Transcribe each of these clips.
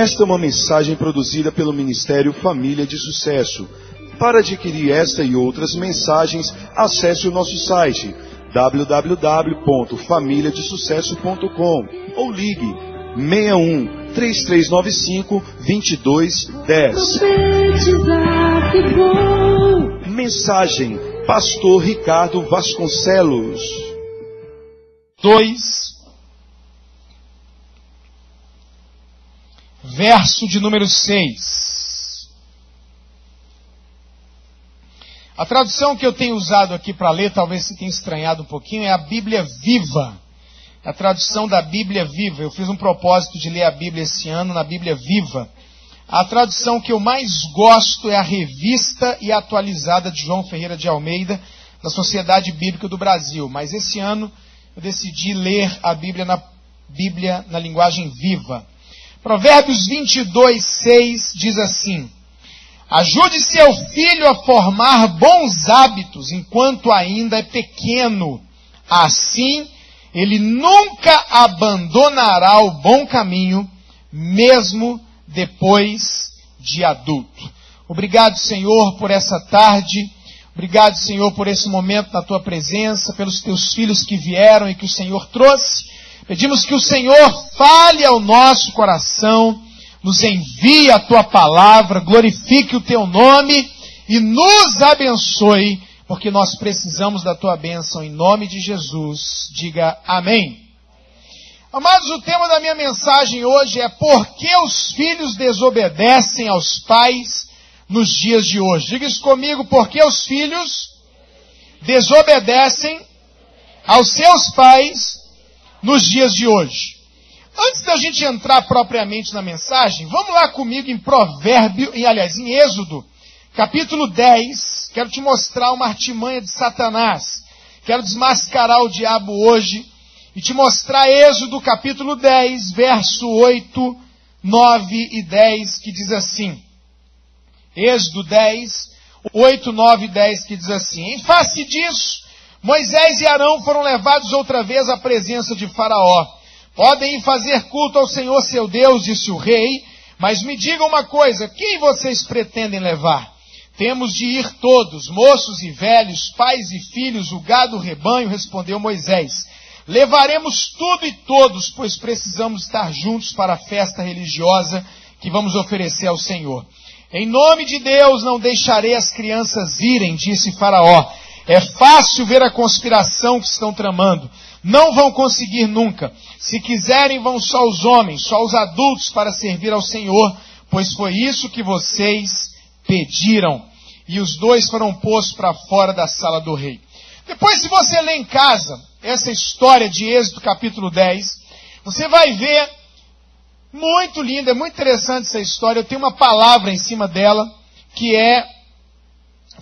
Esta é uma mensagem produzida pelo Ministério Família de Sucesso. Para adquirir esta e outras mensagens, acesse o nosso site www.familiadesucesso.com ou ligue 61 3395 2210. Mensagem Pastor Ricardo Vasconcelos. 2, verso de número 6. A tradução que eu tenho usado aqui para ler, talvez você tenha estranhado um pouquinho, é a Bíblia Viva. A tradução da Bíblia Viva. Eu fiz um propósito de ler a Bíblia esse ano na Bíblia Viva. A tradução que eu mais gosto é a Revista e Atualizada de João Ferreira de Almeida, da Sociedade Bíblica do Brasil. Mas esse ano eu decidi ler a Bíblia na linguagem viva. Provérbios 22:6 diz assim: ajude seu filho a formar bons hábitos enquanto ainda é pequeno. Assim, ele nunca abandonará o bom caminho, mesmo depois de adulto. Obrigado, Senhor, por essa tarde. Obrigado, Senhor, por esse momento na tua presença, pelos teus filhos que vieram e que o Senhor trouxe. Pedimos que o Senhor fale ao nosso coração, nos envie a tua palavra, glorifique o teu nome e nos abençoe, porque nós precisamos da tua bênção em nome de Jesus. Diga amém. Amados, o tema da minha mensagem hoje é por que os filhos desobedecem aos pais nos dias de hoje. Diga isso comigo, por que os filhos desobedecem aos seus pais nos dias de hoje. Antes da gente entrar propriamente na mensagem, vamos lá comigo em em Êxodo, capítulo 10. Quero te mostrar uma artimanha de Satanás. Quero desmascarar o diabo hoje e te mostrar Êxodo, capítulo 10, verso 8, 9 e 10, que diz assim. Êxodo 10, 8, 9 e 10, que diz assim: em face disso, Moisés e Arão foram levados outra vez à presença de Faraó. Podem ir fazer culto ao Senhor seu Deus, disse o rei, mas me digam uma coisa, quem vocês pretendem levar? Temos de ir todos, moços e velhos, pais e filhos, o gado, o rebanho, respondeu Moisés. Levaremos tudo e todos, pois precisamos estar juntos para a festa religiosa que vamos oferecer ao Senhor. Em nome de Deus não deixarei as crianças irem, disse Faraó. É fácil ver a conspiração que estão tramando. Não vão conseguir nunca. Se quiserem, vão só os homens, só os adultos para servir ao Senhor, pois foi isso que vocês pediram. E os dois foram postos para fora da sala do rei. Depois, se você ler em casa essa história de Êxodo capítulo 10, você vai ver, muito linda, é muito interessante essa história. Eu tenho uma palavra em cima dela, que é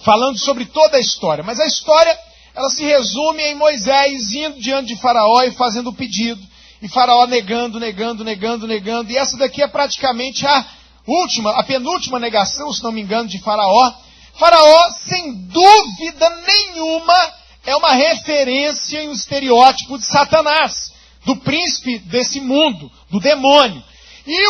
falando sobre toda a história. Mas a história, ela se resume em Moisés indo diante de Faraó e fazendo o pedido. E Faraó negando. E essa daqui é praticamente a penúltima negação, se não me engano, de Faraó. Faraó, sem dúvida nenhuma, é uma referência e um estereótipo de Satanás, do príncipe desse mundo, do demônio. E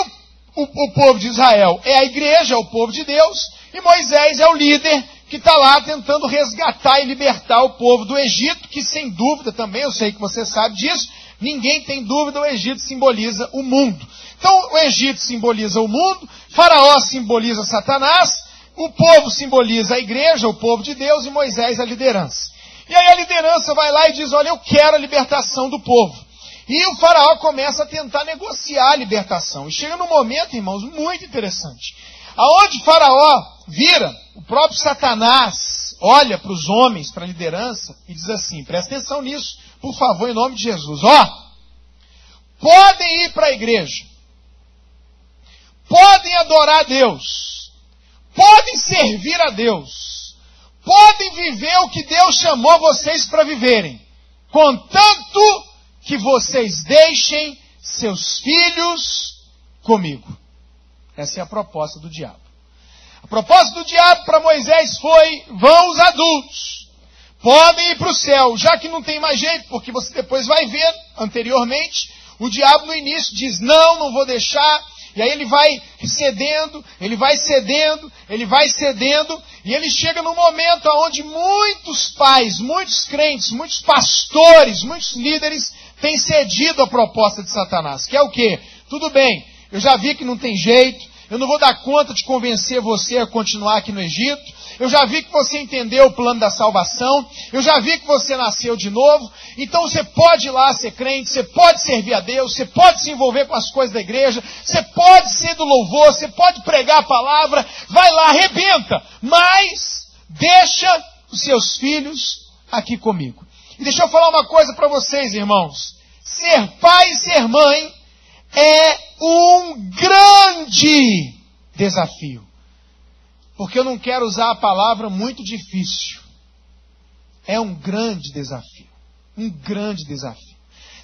o povo de Israel é a igreja, é o povo de Deus, e Moisés é o líder que está lá tentando resgatar e libertar o povo do Egito, que sem dúvida também, eu sei que você sabe disso, ninguém tem dúvida, o Egito simboliza o mundo. Então o Egito simboliza o mundo, Faraó simboliza Satanás, o povo simboliza a igreja, o povo de Deus, e Moisés a liderança. E aí a liderança vai lá e diz, olha, eu quero a libertação do povo. E o Faraó começa a tentar negociar a libertação. E chega num momento, irmãos, muito interessante. Aonde Faraó vira, o próprio Satanás olha para os homens, para a liderança, e diz assim, presta atenção nisso, por favor, em nome de Jesus. Podem ir para a igreja, podem adorar a Deus, podem servir a Deus, podem viver o que Deus chamou vocês para viverem, contanto que vocês deixem seus filhos comigo. Essa é a proposta do diabo. A proposta do diabo para Moisés foi, vão os adultos, podem ir para o céu, já que não tem mais jeito, porque você depois vai ver, anteriormente, o diabo no início diz, não vou deixar, E aí ele vai cedendo, ele vai cedendo, ele vai cedendo, e ele chega num momento onde muitos pais, muitos crentes, muitos pastores, muitos líderes têm cedido à proposta de Satanás. Que é o quê? Tudo bem, eu já vi que não tem jeito, eu não vou dar conta de convencer você a continuar aqui no Egito. Eu já vi que você entendeu o plano da salvação. Eu já vi que você nasceu de novo. Então você pode ir lá ser crente, você pode servir a Deus, você pode se envolver com as coisas da igreja, você pode ser do louvor, você pode pregar a palavra. Vai lá, arrebenta. Mas deixa os seus filhos aqui comigo. E deixa eu falar uma coisa para vocês, irmãos. Ser pai e ser mãe é um grande desafio. Porque eu não quero usar a palavra muito difícil. É um grande desafio. Um grande desafio.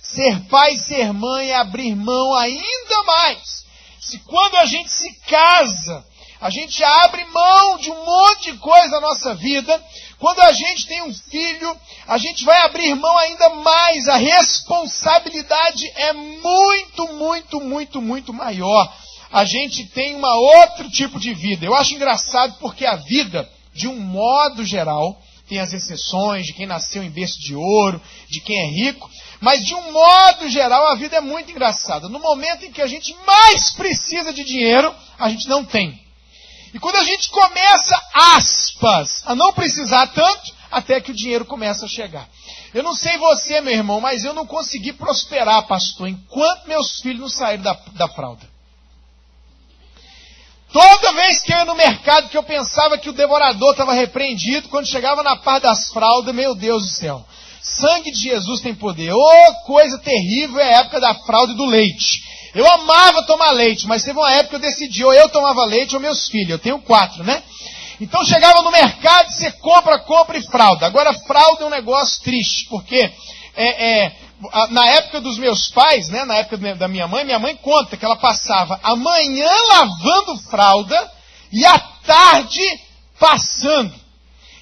Ser pai e ser mãe é abrir mão ainda mais. Se quando a gente se casa, a gente abre mão de um monte de coisa na nossa vida. Quando a gente tem um filho, a gente vai abrir mão ainda mais. A responsabilidade é muito, muito, muito, muito maior. A gente tem um outro tipo de vida. Eu acho engraçado porque a vida, de um modo geral, tem as exceções de quem nasceu em berço de ouro, de quem é rico, mas de um modo geral a vida é muito engraçada. No momento em que a gente mais precisa de dinheiro, a gente não tem. E quando a gente começa, aspas, a não precisar tanto, até que o dinheiro começa a chegar. Eu não sei você, meu irmão, mas eu não consegui prosperar, pastor, enquanto meus filhos não saíram da fralda. Toda vez que eu ia no mercado, que eu pensava que o devorador estava repreendido, quando chegava na parte das fraldas, meu Deus do céu, sangue de Jesus tem poder. Coisa terrível é a época da fralda e do leite. Eu amava tomar leite, mas teve uma época que eu decidi, ou eu tomava leite ou meus filhos. Eu tenho 4, né? Então chegava no mercado, você compra e fralda. Agora fralda é um negócio triste, porque na época dos meus pais, né, na época da minha mãe conta que ela passava a manhã lavando fralda e a tarde passando.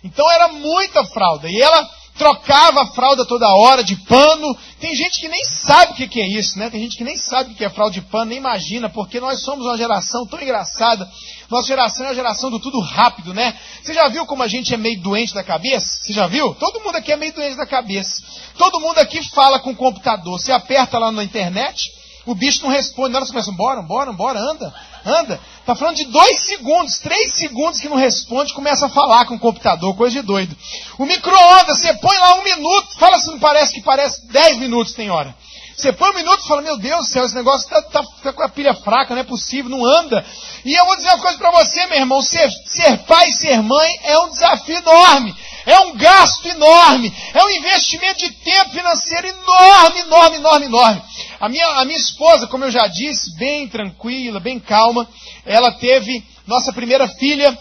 Então era muita fralda. E ela trocava a fralda toda hora de pano. Tem gente que nem sabe o que é isso, né? Tem gente que nem sabe o que é fralda de pano, nem imagina, porque nós somos uma geração tão engraçada. Nossa geração é a geração do tudo rápido, né? Você já viu como a gente é meio doente da cabeça? Você já viu? Todo mundo aqui é meio doente da cabeça. Todo mundo aqui fala com o computador. Você aperta lá na internet, o bicho não responde. Na hora você começa, bora, anda. Tá falando de 2 segundos, 3 segundos que não responde, começa a falar com o computador, coisa de doido. O micro-ondas, você põe lá 1 minuto, fala se não parece que parece 10 minutos tem hora. Você põe 1 minuto e fala, meu Deus do céu, esse negócio tá com a pilha fraca, não é possível, não anda. E eu vou dizer uma coisa para você, meu irmão, ser pai e ser mãe é um desafio enorme. É um gasto enorme, é um investimento de tempo financeiro enorme. A minha esposa, como eu já disse, bem tranquila, bem calma, ela teve nossa primeira filha,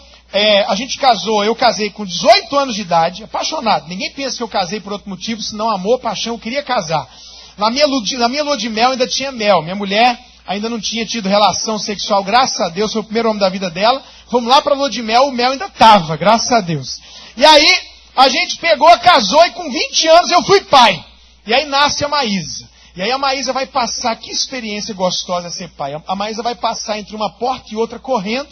a gente casou, eu casei com 18 anos de idade, apaixonado. Ninguém pensa que eu casei por outro motivo, senão amor, paixão, eu queria casar. Na minha lua de mel ainda tinha mel, minha mulher ainda não tinha tido relação sexual, graças a Deus, foi o primeiro homem da vida dela. Fomos lá para a lua de mel, o mel ainda estava, graças a Deus. E aí, a gente pegou, casou e com 20 anos eu fui pai. E aí nasce a Maísa. E aí a Maísa vai passar, que experiência gostosa ser pai. A Maísa vai passar entre uma porta e outra correndo.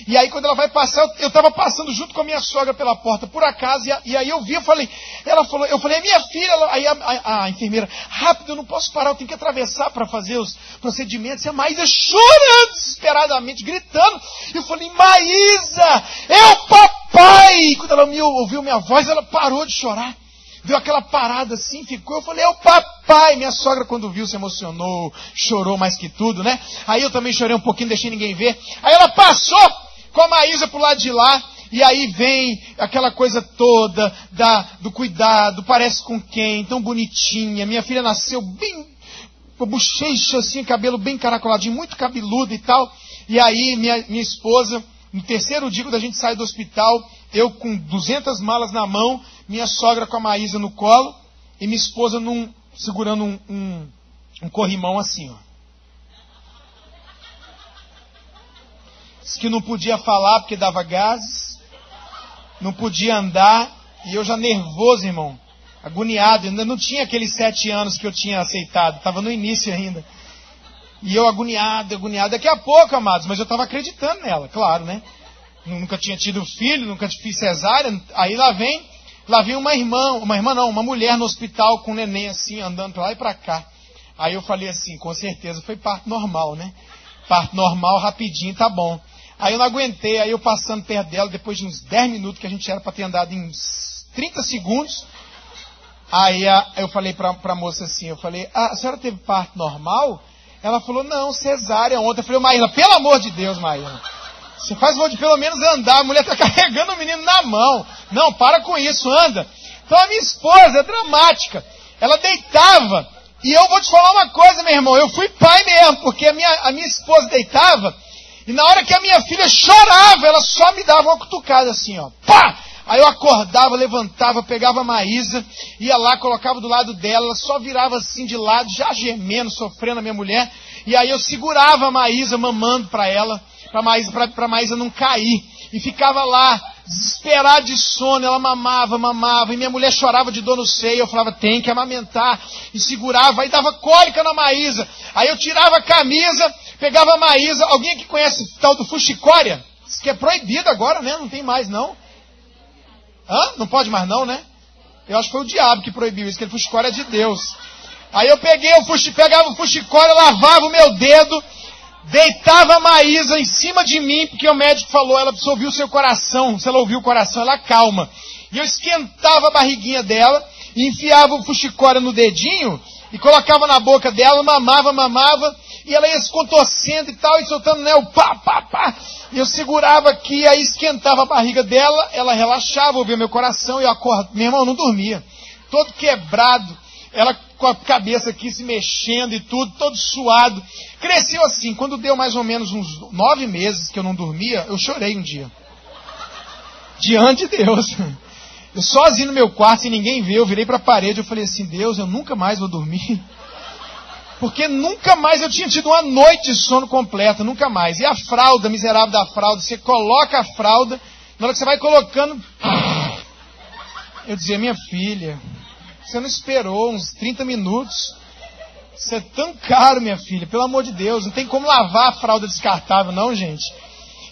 E aí quando ela vai passar, eu estava passando junto com a minha sogra pela porta, por acaso. E aí eu vi, eu falei, é minha filha. Aí a enfermeira, rápido, eu não posso parar, eu tenho que atravessar para fazer os procedimentos. E a Maísa chorando desesperadamente, gritando. E eu falei, Maísa, é o papai! Quando ela ouviu minha voz, ela parou de chorar. Deu aquela parada assim, ficou. Eu falei, é o papai. Minha sogra, quando viu, se emocionou, chorou mais que tudo, né? Aí eu também chorei um pouquinho, deixei ninguém ver. Aí ela passou com a Maísa pro lado de lá. E aí vem aquela coisa toda do cuidado, parece com quem, tão bonitinha. Minha filha nasceu bem, bochecha assim, cabelo bem caracoladinho, muito cabeludo e tal. E aí minha esposa, no terceiro dia da gente sair do hospital, eu com 200 malas na mão, minha sogra com a Maísa no colo e minha esposa segurando um corrimão assim, ó. Diz que não podia falar porque dava gases, não podia andar, e eu já nervoso, irmão, agoniado, ainda não tinha aqueles 7 anos que eu tinha aceitado, estava no início ainda. E eu agoniado. Daqui a pouco, amados, mas eu estava acreditando nela, claro, né? Nunca tinha tido filho, nunca fiz cesárea. Aí lá vem uma mulher no hospital com um neném assim, andando pra lá e pra cá. Aí eu falei assim, com certeza foi parto normal, né? Parto normal, rapidinho, tá bom. Aí eu não aguentei, aí eu passando perto dela, depois de uns 10 minutos, que a gente era para ter andado em uns 30 segundos, aí eu falei pra moça assim, a senhora teve parto normal? Ela falou, não, cesárea ontem. Eu falei, Maíla, pelo amor de Deus, Maíla, você faz favor de pelo menos andar, a mulher tá carregando o menino na mão. Não, para com isso, anda. Então a minha esposa é dramática, ela deitava, e eu vou te falar uma coisa, meu irmão, eu fui pai mesmo, porque a minha esposa deitava, e na hora que a minha filha chorava, ela só me dava uma cutucada assim, ó. Pá! Aí eu acordava, levantava, pegava a Maísa, ia lá, colocava do lado dela, ela só virava assim de lado, já gemendo, sofrendo a minha mulher. E aí eu segurava a Maísa, mamando para ela, pra Maísa não cair. E ficava lá, desesperado de sono, ela mamava, e minha mulher chorava de dor no seio. Eu falava, tem que amamentar. E segurava, aí dava cólica na Maísa. Aí eu tirava a camisa, pegava a Maísa. Alguém aqui conhece o tal do fuxicória? Isso que é proibido agora, né? Não tem mais, não. Hã? Não pode mais não, né? Eu acho que foi o diabo que proibiu isso, que ele fuxicória é de Deus. Aí eu pegava o fuxicória, lavava o meu dedo, deitava a Maísa em cima de mim, porque o médico falou, ela precisa ouvir o seu coração. Se ela ouvir o coração, ela calma. E eu esquentava a barriguinha dela, e enfiava o fuxicória no dedinho, e colocava na boca dela, mamava, e ela ia se contorcendo e tal, e soltando, né, o pá, pá, pá. E eu segurava aqui, aí esquentava a barriga dela, ela relaxava, ouvia meu coração, e eu acordava. Meu irmão, eu não dormia. Todo quebrado, ela com a cabeça aqui se mexendo e tudo, todo suado. Cresceu assim, quando deu mais ou menos uns 9 meses que eu não dormia, eu chorei um dia. Diante de Deus. Eu sozinho no meu quarto, sem ninguém ver, eu virei para a parede, eu falei assim, Deus, eu nunca mais vou dormir. Porque nunca mais eu tinha tido uma noite de sono completa, nunca mais. E a fralda, miserável da fralda, você coloca a fralda, na hora que você vai colocando, eu dizia, minha filha, você não esperou uns 30 minutos, isso é tão caro, minha filha, pelo amor de Deus, não tem como lavar a fralda descartável não, gente.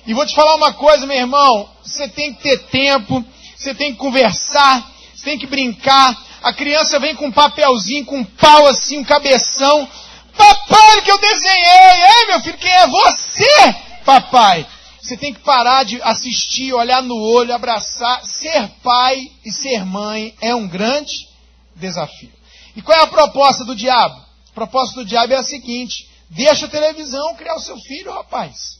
E vou te falar uma coisa, meu irmão, você tem que ter tempo, você tem que conversar, você tem que brincar. A criança vem com um papelzinho, com um pau assim, um cabeção. Papai, que eu desenhei! Ei, meu filho, quem é você, papai? Você tem que parar de assistir, olhar no olho, abraçar. Ser pai e ser mãe é um grande desafio. E qual é a proposta do diabo? A proposta do diabo é a seguinte, deixa a televisão criar o seu filho, rapaz.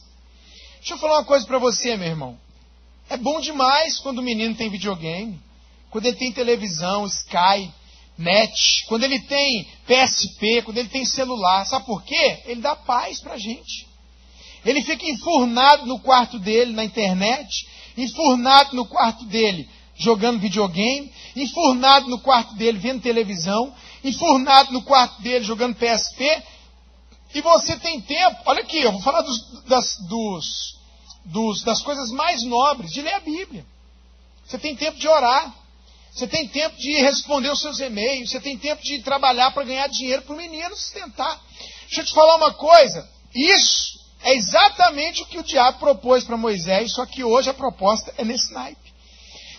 Deixa eu falar uma coisa para você, meu irmão. É bom demais quando o menino tem videogame. Quando ele tem televisão, Sky, net, quando ele tem PSP, quando ele tem celular. Sabe por quê? Ele dá paz pra gente. Ele fica enfurnado no quarto dele, na internet, enfurnado no quarto dele, jogando videogame, enfurnado no quarto dele, vendo televisão, enfurnado no quarto dele, jogando PSP. E você tem tempo, olha aqui, eu vou falar das coisas mais nobres, de ler a Bíblia. Você tem tempo de orar. Você tem tempo de responder os seus e-mails. Você tem tempo de trabalhar para ganhar dinheiro para o menino sustentar. Deixa eu te falar uma coisa. Isso é exatamente o que o diabo propôs para Moisés, só que hoje a proposta é nesse naipe.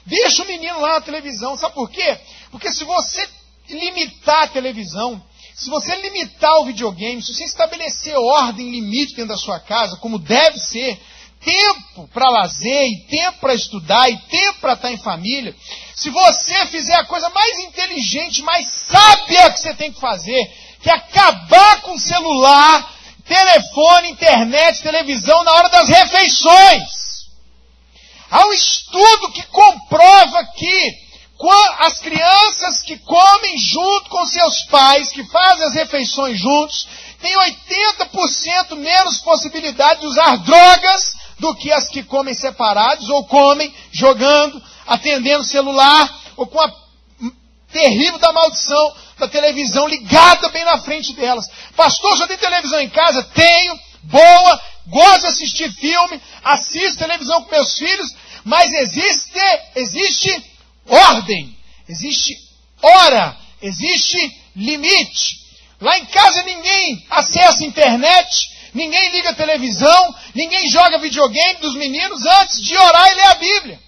Deixa o menino lá na televisão. Sabe por quê? Porque se você limitar a televisão, se você limitar o videogame, se você estabelecer ordem, limite dentro da sua casa, como deve ser, tempo para lazer, e tempo para estudar, e tempo para estar em família, se você fizer a coisa mais inteligente, mais sábia que você tem que fazer, que é acabar com celular, telefone, internet, televisão na hora das refeições. Há um estudo que comprova que as crianças que comem junto com seus pais, que fazem as refeições juntos, têm 80% menos possibilidade de usar drogas do que as que comem separados, ou comem jogando, atendendo o celular, ou com a terrível da maldição da televisão ligada bem na frente delas. Pastor, já tem televisão em casa? Tenho, boa, gosto de assistir filme, assisto televisão com meus filhos, mas existe ordem, existe hora, existe limite. Lá em casa ninguém acessa a internet, ninguém liga a televisão, ninguém joga videogame dos meninos antes de orar e ler a Bíblia.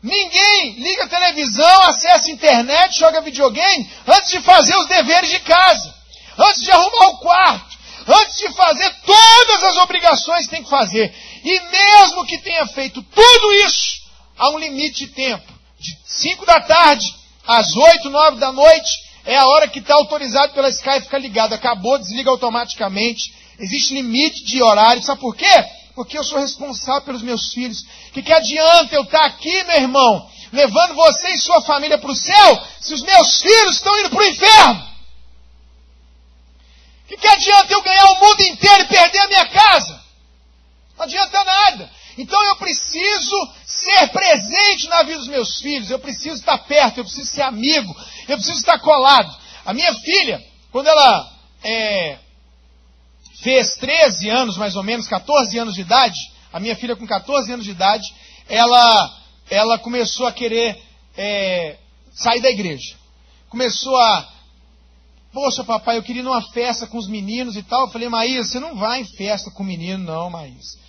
Ninguém liga a televisão, acessa a internet, joga videogame antes de fazer os deveres de casa, antes de arrumar o quarto, antes de fazer todas as obrigações que tem que fazer. E mesmo que tenha feito tudo isso, há um limite de tempo. De 5 da tarde às 8, 9 da noite, é a hora que está autorizado pela Sky ficar ligado. Acabou, desliga automaticamente. Existe limite de horário. Sabe por quê? Porque eu sou responsável pelos meus filhos. O que adianta eu estar aqui, meu irmão, levando você e sua família para o céu, se os meus filhos estão indo para o inferno? O que adianta eu ganhar o mundo inteiro e perder a minha casa? Não adianta nada. Então eu preciso ser presente na vida dos meus filhos, eu preciso estar perto, eu preciso ser amigo, eu preciso estar colado. A minha filha, quando ela fez 13 anos, mais ou menos, 14 anos de idade, a minha filha com 14 anos de idade, ela começou a querer sair da igreja. Começou poxa papai, eu queria ir numa festa com os meninos e tal. Eu falei, Maísa, você não vai em festa com o menino não, Maísa.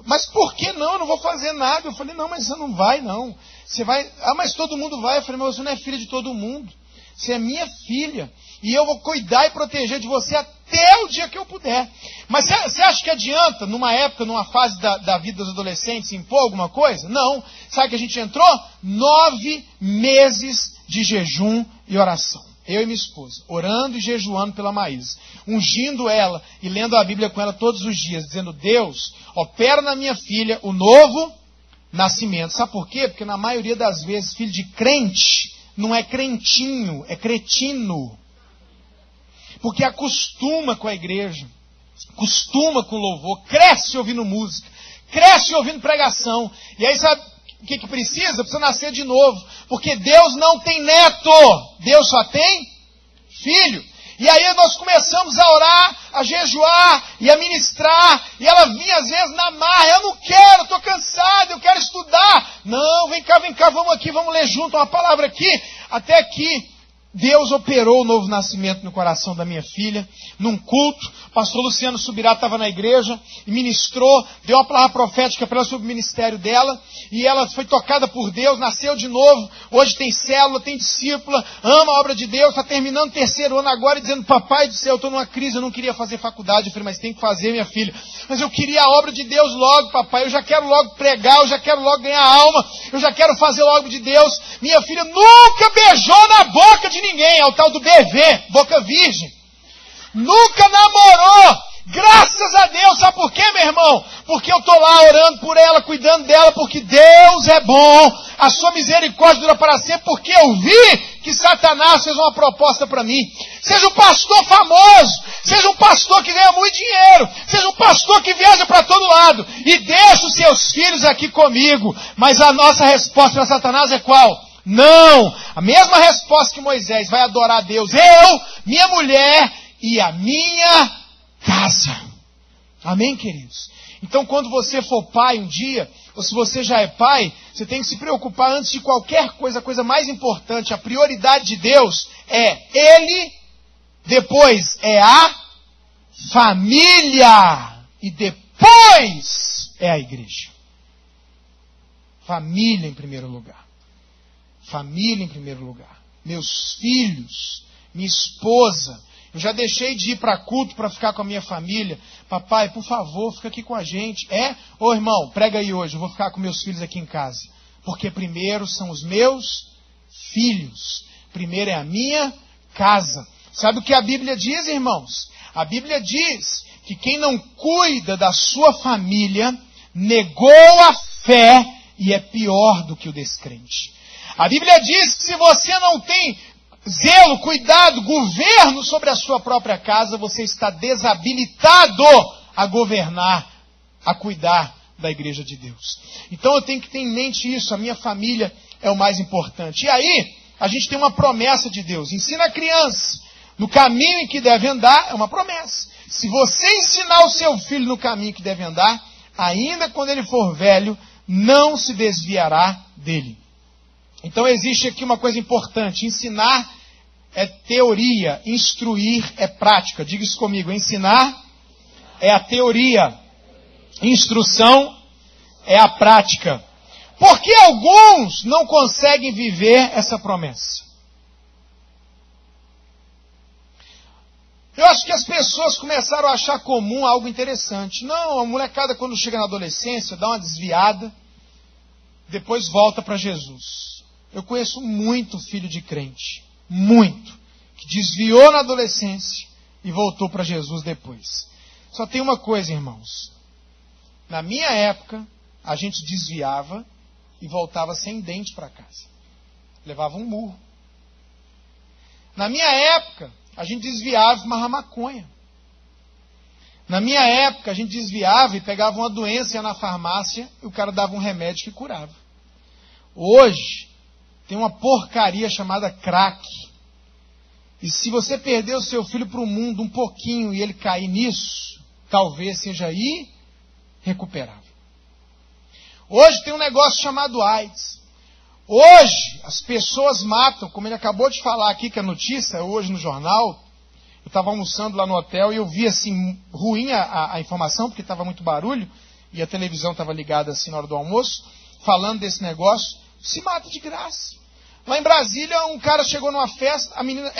Mas por que não? Eu não vou fazer nada. Eu falei, não, mas você não vai não. Você vai, mas todo mundo vai. Eu falei, mas você não é filha de todo mundo. Você é minha filha. E eu vou cuidar e proteger de você até o dia que eu puder. Mas você acha que adianta, numa época, numa fase da vida dos adolescentes, impor alguma coisa? Não. Sabe que a gente entrou? 9 meses de jejum e oração. Eu e minha esposa, orando e jejuando pela Maísa, ungindo ela e lendo a Bíblia com ela todos os dias, dizendo, Deus, opera na minha filha o novo nascimento. Sabe por quê? Porque na maioria das vezes, filho de crente não é crentinho, é cretino. Porque acostuma com a igreja, acostuma com o louvor, cresce ouvindo música, cresce ouvindo pregação. E aí sabe o que precisa? Precisa nascer de novo. Porque Deus não tem neto. Deus só tem filho. E aí nós começamos a orar, a jejuar e a ministrar. E ela vinha às vezes na marra. Eu não quero, estou cansado, eu quero estudar. Não, vem cá, vamos aqui, vamos ler junto uma palavra aqui. Até que Deus operou o novo nascimento no coração da minha filha, num culto. O pastor Luciano Subirá estava na igreja e ministrou, deu uma palavra profética para ela sobre o ministério dela, e ela foi tocada por Deus, nasceu de novo, hoje tem célula, tem discípula, ama a obra de Deus, está terminando o 3º ano agora, dizendo, papai do céu, eu estou numa crise, eu não queria fazer faculdade. Eu falei, mas tem que fazer, minha filha. Mas eu queria a obra de Deus logo, papai, eu já quero logo pregar, eu já quero logo ganhar alma, eu já quero fazer logo de Deus. Minha filha nunca beijou na boca de ninguém, é o tal do BV, boca virgem. Nunca namorou, graças a Deus. Sabe por quê, meu irmão? Porque eu estou lá orando por ela, cuidando dela, porque Deus é bom, a sua misericórdia dura para sempre, porque eu vi que Satanás fez uma proposta para mim. Seja um pastor famoso, seja um pastor que ganha muito dinheiro, seja um pastor que viaja para todo lado, e deixa os seus filhos aqui comigo. Mas a nossa resposta para Satanás é qual? Não! A mesma resposta que Moisés, vai adorar a Deus, eu, minha mulher e a minha casa. Amém, queridos? Então, quando você for pai um dia, ou se você já é pai, você tem que se preocupar antes de qualquer coisa. A coisa mais importante, a prioridade de Deus é Ele, depois é a família e depois é a igreja. Família em primeiro lugar. Família em primeiro lugar. Meus filhos, minha esposa. Eu já deixei de ir para culto para ficar com a minha família. Papai, por favor, fica aqui com a gente. Ô irmão, prega aí hoje, eu vou ficar com meus filhos aqui em casa. Porque primeiro são os meus filhos. Primeiro é a minha casa. Sabe o que a Bíblia diz, irmãos? A Bíblia diz que quem não cuida da sua família negou a fé e é pior do que o descrente. A Bíblia diz que se você não tem zelo, cuidado, governo sobre a sua própria casa, você está desabilitado a governar, a cuidar da igreja de Deus. Então eu tenho que ter em mente isso, a minha família é o mais importante. E aí, a gente tem uma promessa de Deus. Ensina a criança no caminho em que deve andar, é uma promessa. Se você ensinar o seu filho no caminho que deve andar, ainda quando ele for velho, não se desviará dele. Então existe aqui uma coisa importante, ensinar é teoria, instruir é prática. Diga isso comigo, ensinar é a teoria, instrução é a prática. Por que alguns não conseguem viver essa promessa? Eu acho que as pessoas começaram a achar comum algo interessante. Não, a molecada quando chega na adolescência dá uma desviada, depois volta para Jesus. Eu conheço muito filho de crente, muito, que desviou na adolescência e voltou para Jesus depois. Só tem uma coisa, irmãos. Na minha época, a gente desviava e voltava sem dente para casa. Levava um murro. Na minha época, a gente desviava e fumava maconha. Na minha época, a gente desviava e pegava uma doença, ia na farmácia e o cara dava um remédio que curava. Hoje, tem uma porcaria chamada crack. E se você perder o seu filho para o mundo um pouquinho e ele cair nisso, talvez seja irrecuperável. Hoje tem um negócio chamado AIDS. Hoje as pessoas matam, como ele acabou de falar aqui, que a notícia, hoje no jornal, eu estava almoçando lá no hotel e eu vi assim, ruim a informação, porque estava muito barulho, e a televisão estava ligada assim na hora do almoço, falando desse negócio, se mata de graça. Lá em Brasília, um cara chegou numa festa, a menina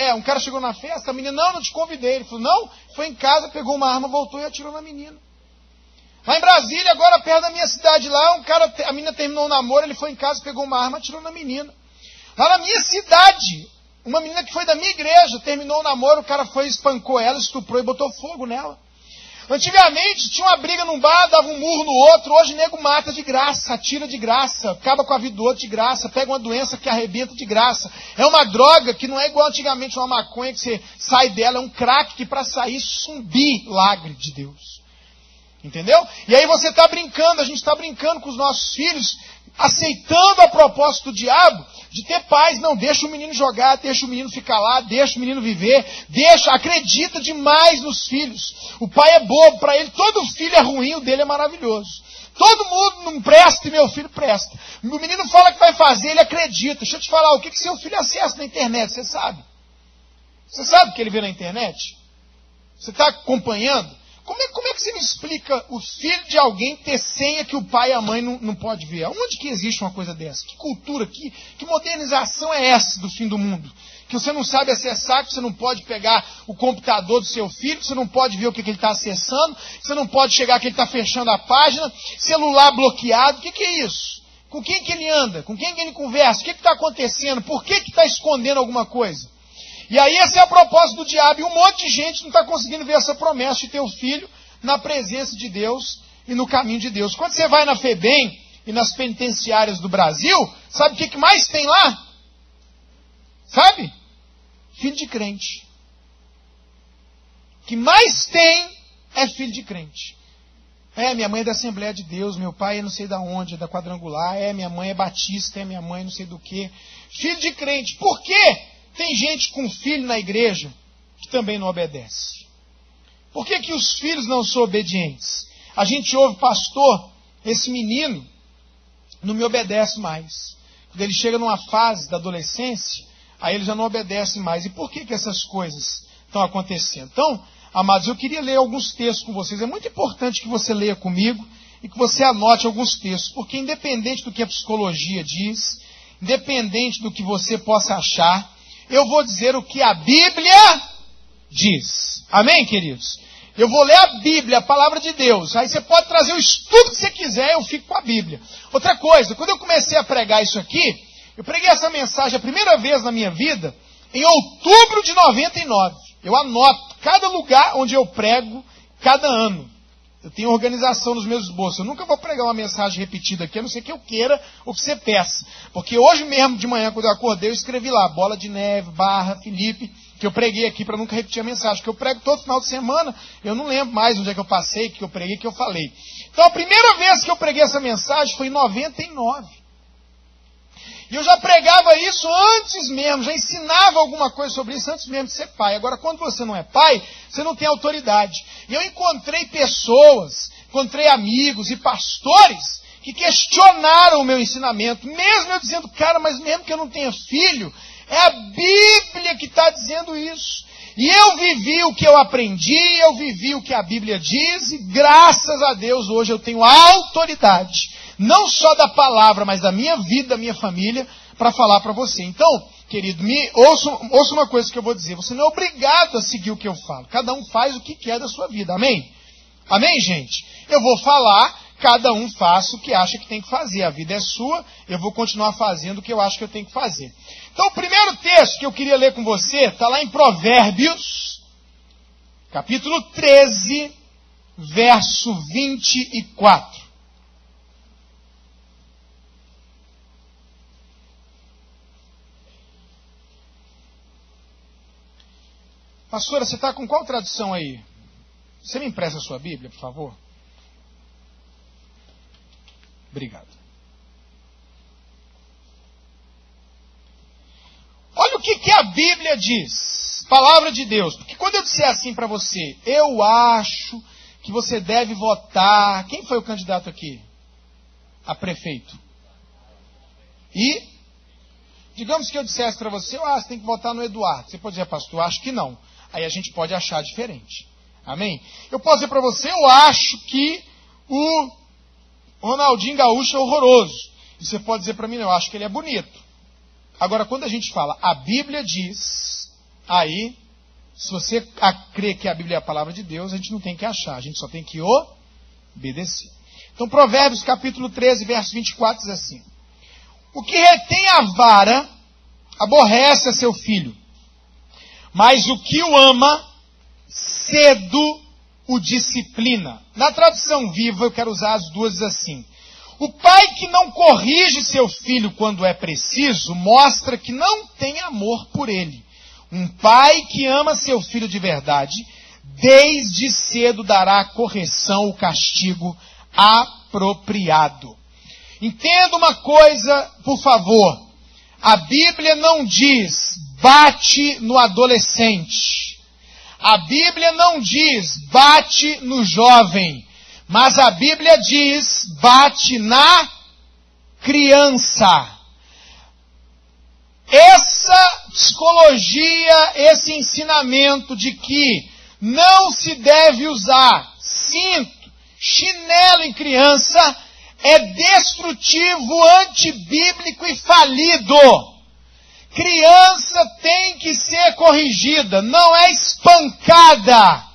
não te convidei. Ele falou, não, foi em casa, pegou uma arma, voltou e atirou na menina. Lá em Brasília, agora perto da minha cidade lá, a menina terminou o namoro, ele foi em casa, pegou uma arma, atirou na menina. Lá na minha cidade, uma menina que foi da minha igreja, terminou o namoro, o cara foi, espancou ela, estuprou e botou fogo nela. Antigamente, tinha uma briga num bar, dava um murro no outro, hoje nego mata de graça, atira de graça, acaba com a vida do outro de graça, pega uma doença que arrebenta de graça. É uma droga que não é igual antigamente uma maconha que você sai dela, é um crack que para sair milagre de Deus. Entendeu? E aí você está brincando, a gente está brincando com os nossos filhos, aceitando a proposta do diabo de ter paz. Não, deixa o menino jogar, deixa o menino ficar lá, deixa o menino viver, acredita demais nos filhos. O pai é bobo, para ele todo filho é ruim, o dele é maravilhoso. Todo mundo não presta e meu filho presta. O menino fala que vai fazer, ele acredita. Deixa eu te falar, o que seu filho acessa na internet, você sabe? Você sabe o que ele vê na internet? Você está acompanhando? Como é que você me explica o filho de alguém ter senha que o pai e a mãe não pode ver? Onde que existe uma coisa dessa? Que cultura, que modernização é essa do fim do mundo? Que você não sabe acessar, que você não pode pegar o computador do seu filho, que você não pode ver o que ele está acessando, que você não pode chegar que ele está fechando a página, celular bloqueado, o que é isso? Com quem que ele anda? Com quem que ele conversa? O que está acontecendo? Por que está escondendo alguma coisa? E aí essa é a proposta do diabo, e um monte de gente não está conseguindo ver essa promessa de ter o filho na presença de Deus e no caminho de Deus. Quando você vai na FEBEM e nas penitenciárias do Brasil, sabe o que mais tem lá? Sabe? Filho de crente. O que mais tem é filho de crente. Minha mãe é da Assembleia de Deus, meu pai é não sei da onde, é da Quadrangular, minha mãe é batista, minha mãe não sei do que. Filho de crente. Por quê? Tem gente com filho na igreja que também não obedece. Por que os filhos não são obedientes? A gente ouve, pastor, esse menino não me obedece mais. Quando ele chega numa fase da adolescência, aí ele já não obedece mais. E por que essas coisas estão acontecendo? Então, amados, eu queria ler alguns textos com vocês. É muito importante que você leia comigo e que você anote alguns textos, porque independente do que a psicologia diz, independente do que você possa achar, eu vou dizer o que a Bíblia diz. Amém, queridos? Eu vou ler a Bíblia, a palavra de Deus. Aí você pode trazer o estudo que você quiser, eu fico com a Bíblia. Outra coisa, quando eu comecei a pregar isso aqui, eu preguei essa mensagem a primeira vez na minha vida em outubro de 99. Eu anoto cada lugar onde eu prego cada ano. Eu tenho organização nos meus esboços. Eu nunca vou pregar uma mensagem repetida aqui, a não ser que eu queira ou que você peça. Porque hoje mesmo de manhã, quando eu acordei, eu escrevi lá, Bola de Neve, Barra, Felipe, que eu preguei aqui para nunca repetir a mensagem. Que eu prego todo final de semana, eu não lembro mais onde é que eu passei, que eu preguei, que eu falei. Então a primeira vez que eu preguei essa mensagem foi em 99. E eu já pregava isso antes mesmo, já ensinava alguma coisa sobre isso antes mesmo de ser pai. Agora, quando você não é pai, você não tem autoridade. E eu encontrei pessoas, encontrei amigos e pastores que questionaram o meu ensinamento, mesmo eu dizendo, cara, mas mesmo que eu não tenha filho, é a Bíblia que está dizendo isso. E eu vivi o que eu aprendi, eu vivi o que a Bíblia diz, e graças a Deus hoje eu tenho autoridade, não só da palavra, mas da minha vida, da minha família, para falar para você. Então, querido, ouça uma coisa que eu vou dizer. Você não é obrigado a seguir o que eu falo. Cada um faz o que quer da sua vida. Amém? Amém, gente? Eu vou falar, cada um faça o que acha que tem que fazer. A vida é sua, eu vou continuar fazendo o que eu acho que eu tenho que fazer. Então, o primeiro texto que eu queria ler com você está lá em Provérbios, capítulo 13, verso 24. Pastora, você está com qual tradução aí? Você me empresta a sua Bíblia, por favor? Obrigado. Olha o que a Bíblia diz. Palavra de Deus. Porque quando eu disser assim para você, eu acho que você deve votar. Quem foi o candidato aqui? A prefeito. E, digamos que eu dissesse para você, você tem que votar no Eduardo. Você pode dizer, pastor, acho que não. Aí a gente pode achar diferente. Amém? Eu posso dizer para você, eu acho que o Ronaldinho Gaúcho é horroroso. E você pode dizer para mim, eu acho que ele é bonito. Agora, quando a gente fala, a Bíblia diz, aí, se você crê que a Bíblia é a palavra de Deus, a gente não tem que achar, a gente só tem que obedecer. Então, Provérbios capítulo 13, verso 24 diz assim: o que retém a vara, aborrece a seu filho, mas o que o ama, cedo o disciplina. Na tradução viva, eu quero usar as duas assim. O pai que não corrige seu filho quando é preciso, mostra que não tem amor por ele. Um pai que ama seu filho de verdade, desde cedo dará a correção, o castigo apropriado. Entenda uma coisa, por favor. A Bíblia não diz, bate no adolescente. A Bíblia não diz, bate no jovem. Mas a Bíblia diz, bate na criança. Essa psicologia, esse ensinamento de que não se deve usar cinto, chinelo em criança, é destrutivo, antibíblico e falido. Criança tem que ser corrigida, não é espancada.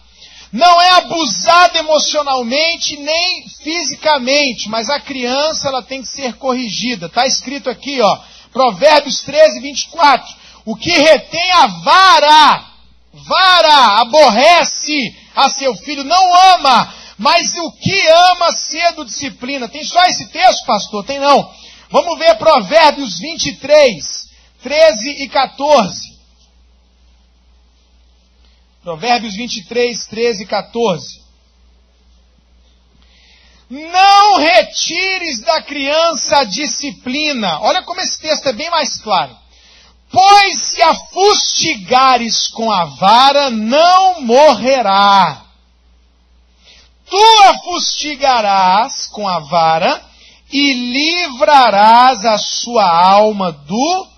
Não é abusada emocionalmente nem fisicamente, mas a criança ela tem que ser corrigida. Está escrito aqui, Provérbios 13, 24. O que retém a vara, aborrece a seu filho, não ama, mas o que ama cedo disciplina. Tem só esse texto, pastor? Tem não. Vamos ver Provérbios 23, 13 e 14. Provérbios 23, 13 e 14. Não retires da criança a disciplina. Olha como esse texto é bem mais claro. Pois se a fustigares com a vara, não morrerá. Tu a fustigarás com a vara e livrarás a sua alma do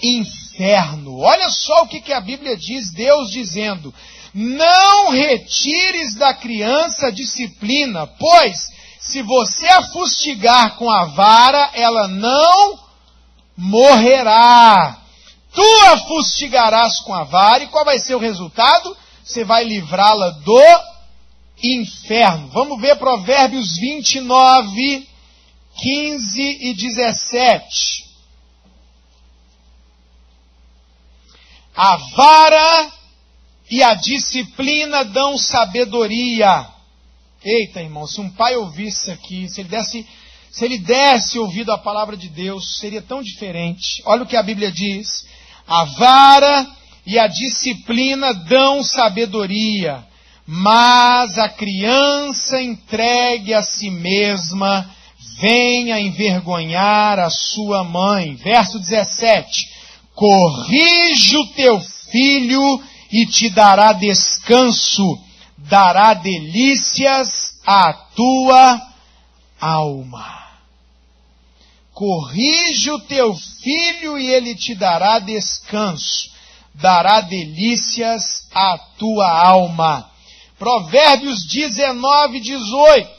inferno. Olha só o que a Bíblia diz, Deus dizendo, não retires da criança a disciplina, pois se você a fustigar com a vara, ela não morrerá. Tu a fustigarás com a vara, e qual vai ser o resultado? Você vai livrá-la do inferno. Vamos ver Provérbios 29, 15 e 17. A vara e a disciplina dão sabedoria. Eita, irmão, se um pai ouvisse aqui, se ele desse ouvido à palavra de Deus, seria tão diferente. Olha o que a Bíblia diz. A vara e a disciplina dão sabedoria, mas a criança entregue a si mesma vem a envergonhar a sua mãe. Verso 17. Corrige o teu filho e te dará descanso, dará delícias à tua alma. Corrige o teu filho e ele te dará descanso, dará delícias à tua alma. Provérbios 19, 18.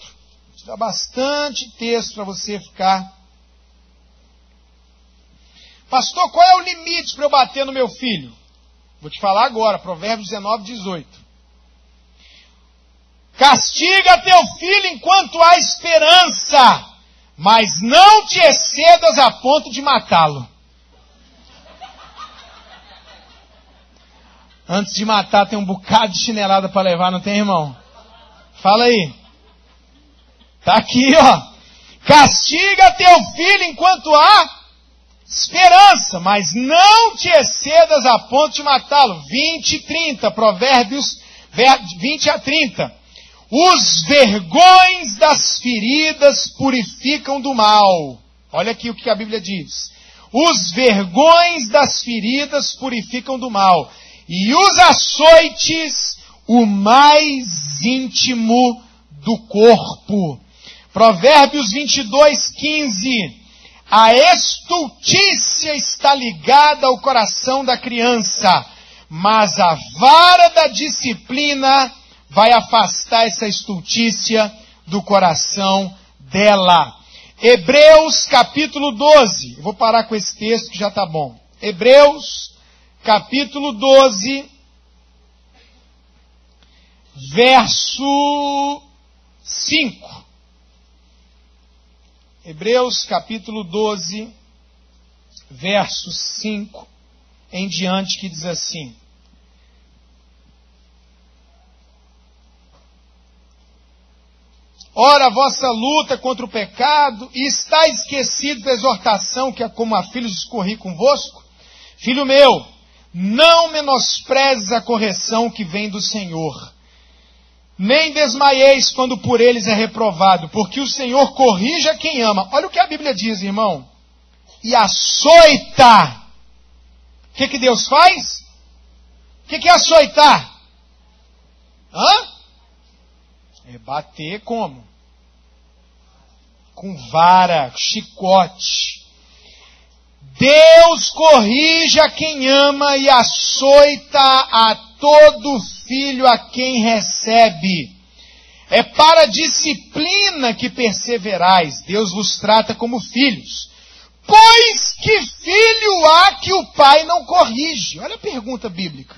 Dá bastante texto para você ficar. Pastor, qual é o limite para eu bater no meu filho? Vou te falar agora, Provérbios 19, 18. Castiga teu filho enquanto há esperança, mas não te excedas a ponto de matá-lo. Antes de matar tem um bocado de chinelada para levar, não tem, irmão? Fala aí. Tá aqui, ó. Castiga teu filho enquanto há esperança, mas não te excedas a ponto de matá-lo. 20 e 30, Provérbios 20 a 30. Os vergões das feridas purificam do mal. Olha aqui o que a Bíblia diz. Os vergões das feridas purificam do mal. E os açoites, o mais íntimo do corpo. Provérbios 22, 15. A estultícia está ligada ao coração da criança, mas a vara da disciplina vai afastar essa estultícia do coração dela. Hebreus capítulo 12. Eu vou parar com esse texto que já está bom. Hebreus capítulo 12, verso 5. Hebreus capítulo 12, verso 5 em diante, que diz assim: Ora, a vossa luta contra o pecado, e está esquecido da exortação que é como a filhos discorri convosco? Filho meu, não menosprezes a correção que vem do Senhor, nem desmaieis quando por eles é reprovado, porque o Senhor corrige a quem ama. Olha o que a Bíblia diz, irmão. E açoita. O que Deus faz? O que é açoitar? É bater como? Com vara, chicote. Deus corrige a quem ama e açoita a todo filho a quem recebe. É para a disciplina que perseverais. Deus vos trata como filhos. Pois que filho há que o pai não corrige? Olha a pergunta bíblica.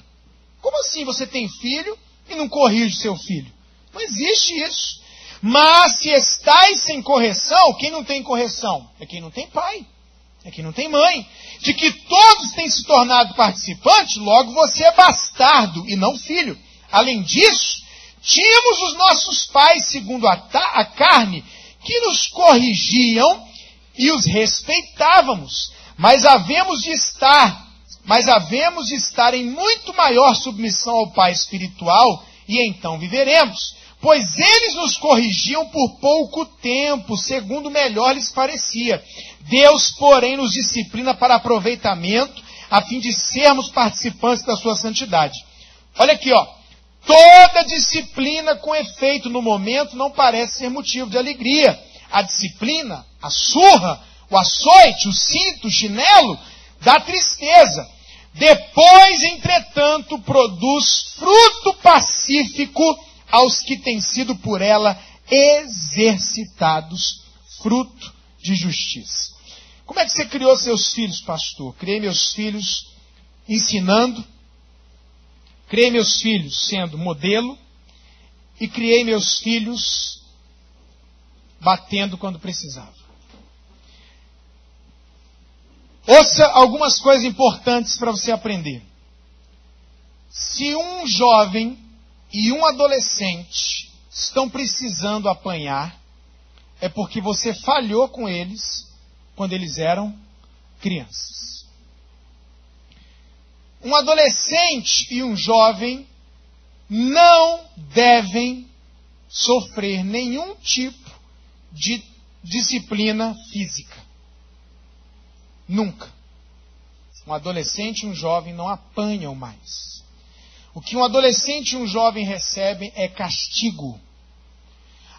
Como assim você tem filho e não corrige seu filho? Não existe isso. Mas se estáis sem correção, quem não tem correção? É quem não tem pai. É quem não tem mãe. De que todos têm se tornado participantes, logo você é bastardo e não filho. Além disso, tínhamos os nossos pais, segundo a carne, que nos corrigiam e os respeitávamos. Mas havemos de estar em muito maior submissão ao Pai espiritual, e então viveremos. Pois eles nos corrigiam por pouco tempo, segundo melhor lhes parecia. Deus, porém, nos disciplina para aproveitamento, a fim de sermos participantes da sua santidade. Olha aqui, ó. Toda disciplina com efeito no momento não parece ser motivo de alegria. A disciplina, a surra, o açoite, o cinto, o chinelo, dá tristeza. Depois, entretanto, produz fruto pacífico aos que têm sido por ela exercitados, fruto de justiça. Como é que você criou seus filhos, pastor? Criei meus filhos ensinando, criei meus filhos sendo modelo, e criei meus filhos batendo quando precisava. Ouça algumas coisas importantes para você aprender. Se um jovem e um adolescente estão precisando apanhar, é porque você falhou com eles quando eles eram crianças. Um adolescente e um jovem não devem sofrer nenhum tipo de disciplina física. Nunca. Um adolescente e um jovem não apanham mais. O que um adolescente e um jovem recebem é castigo.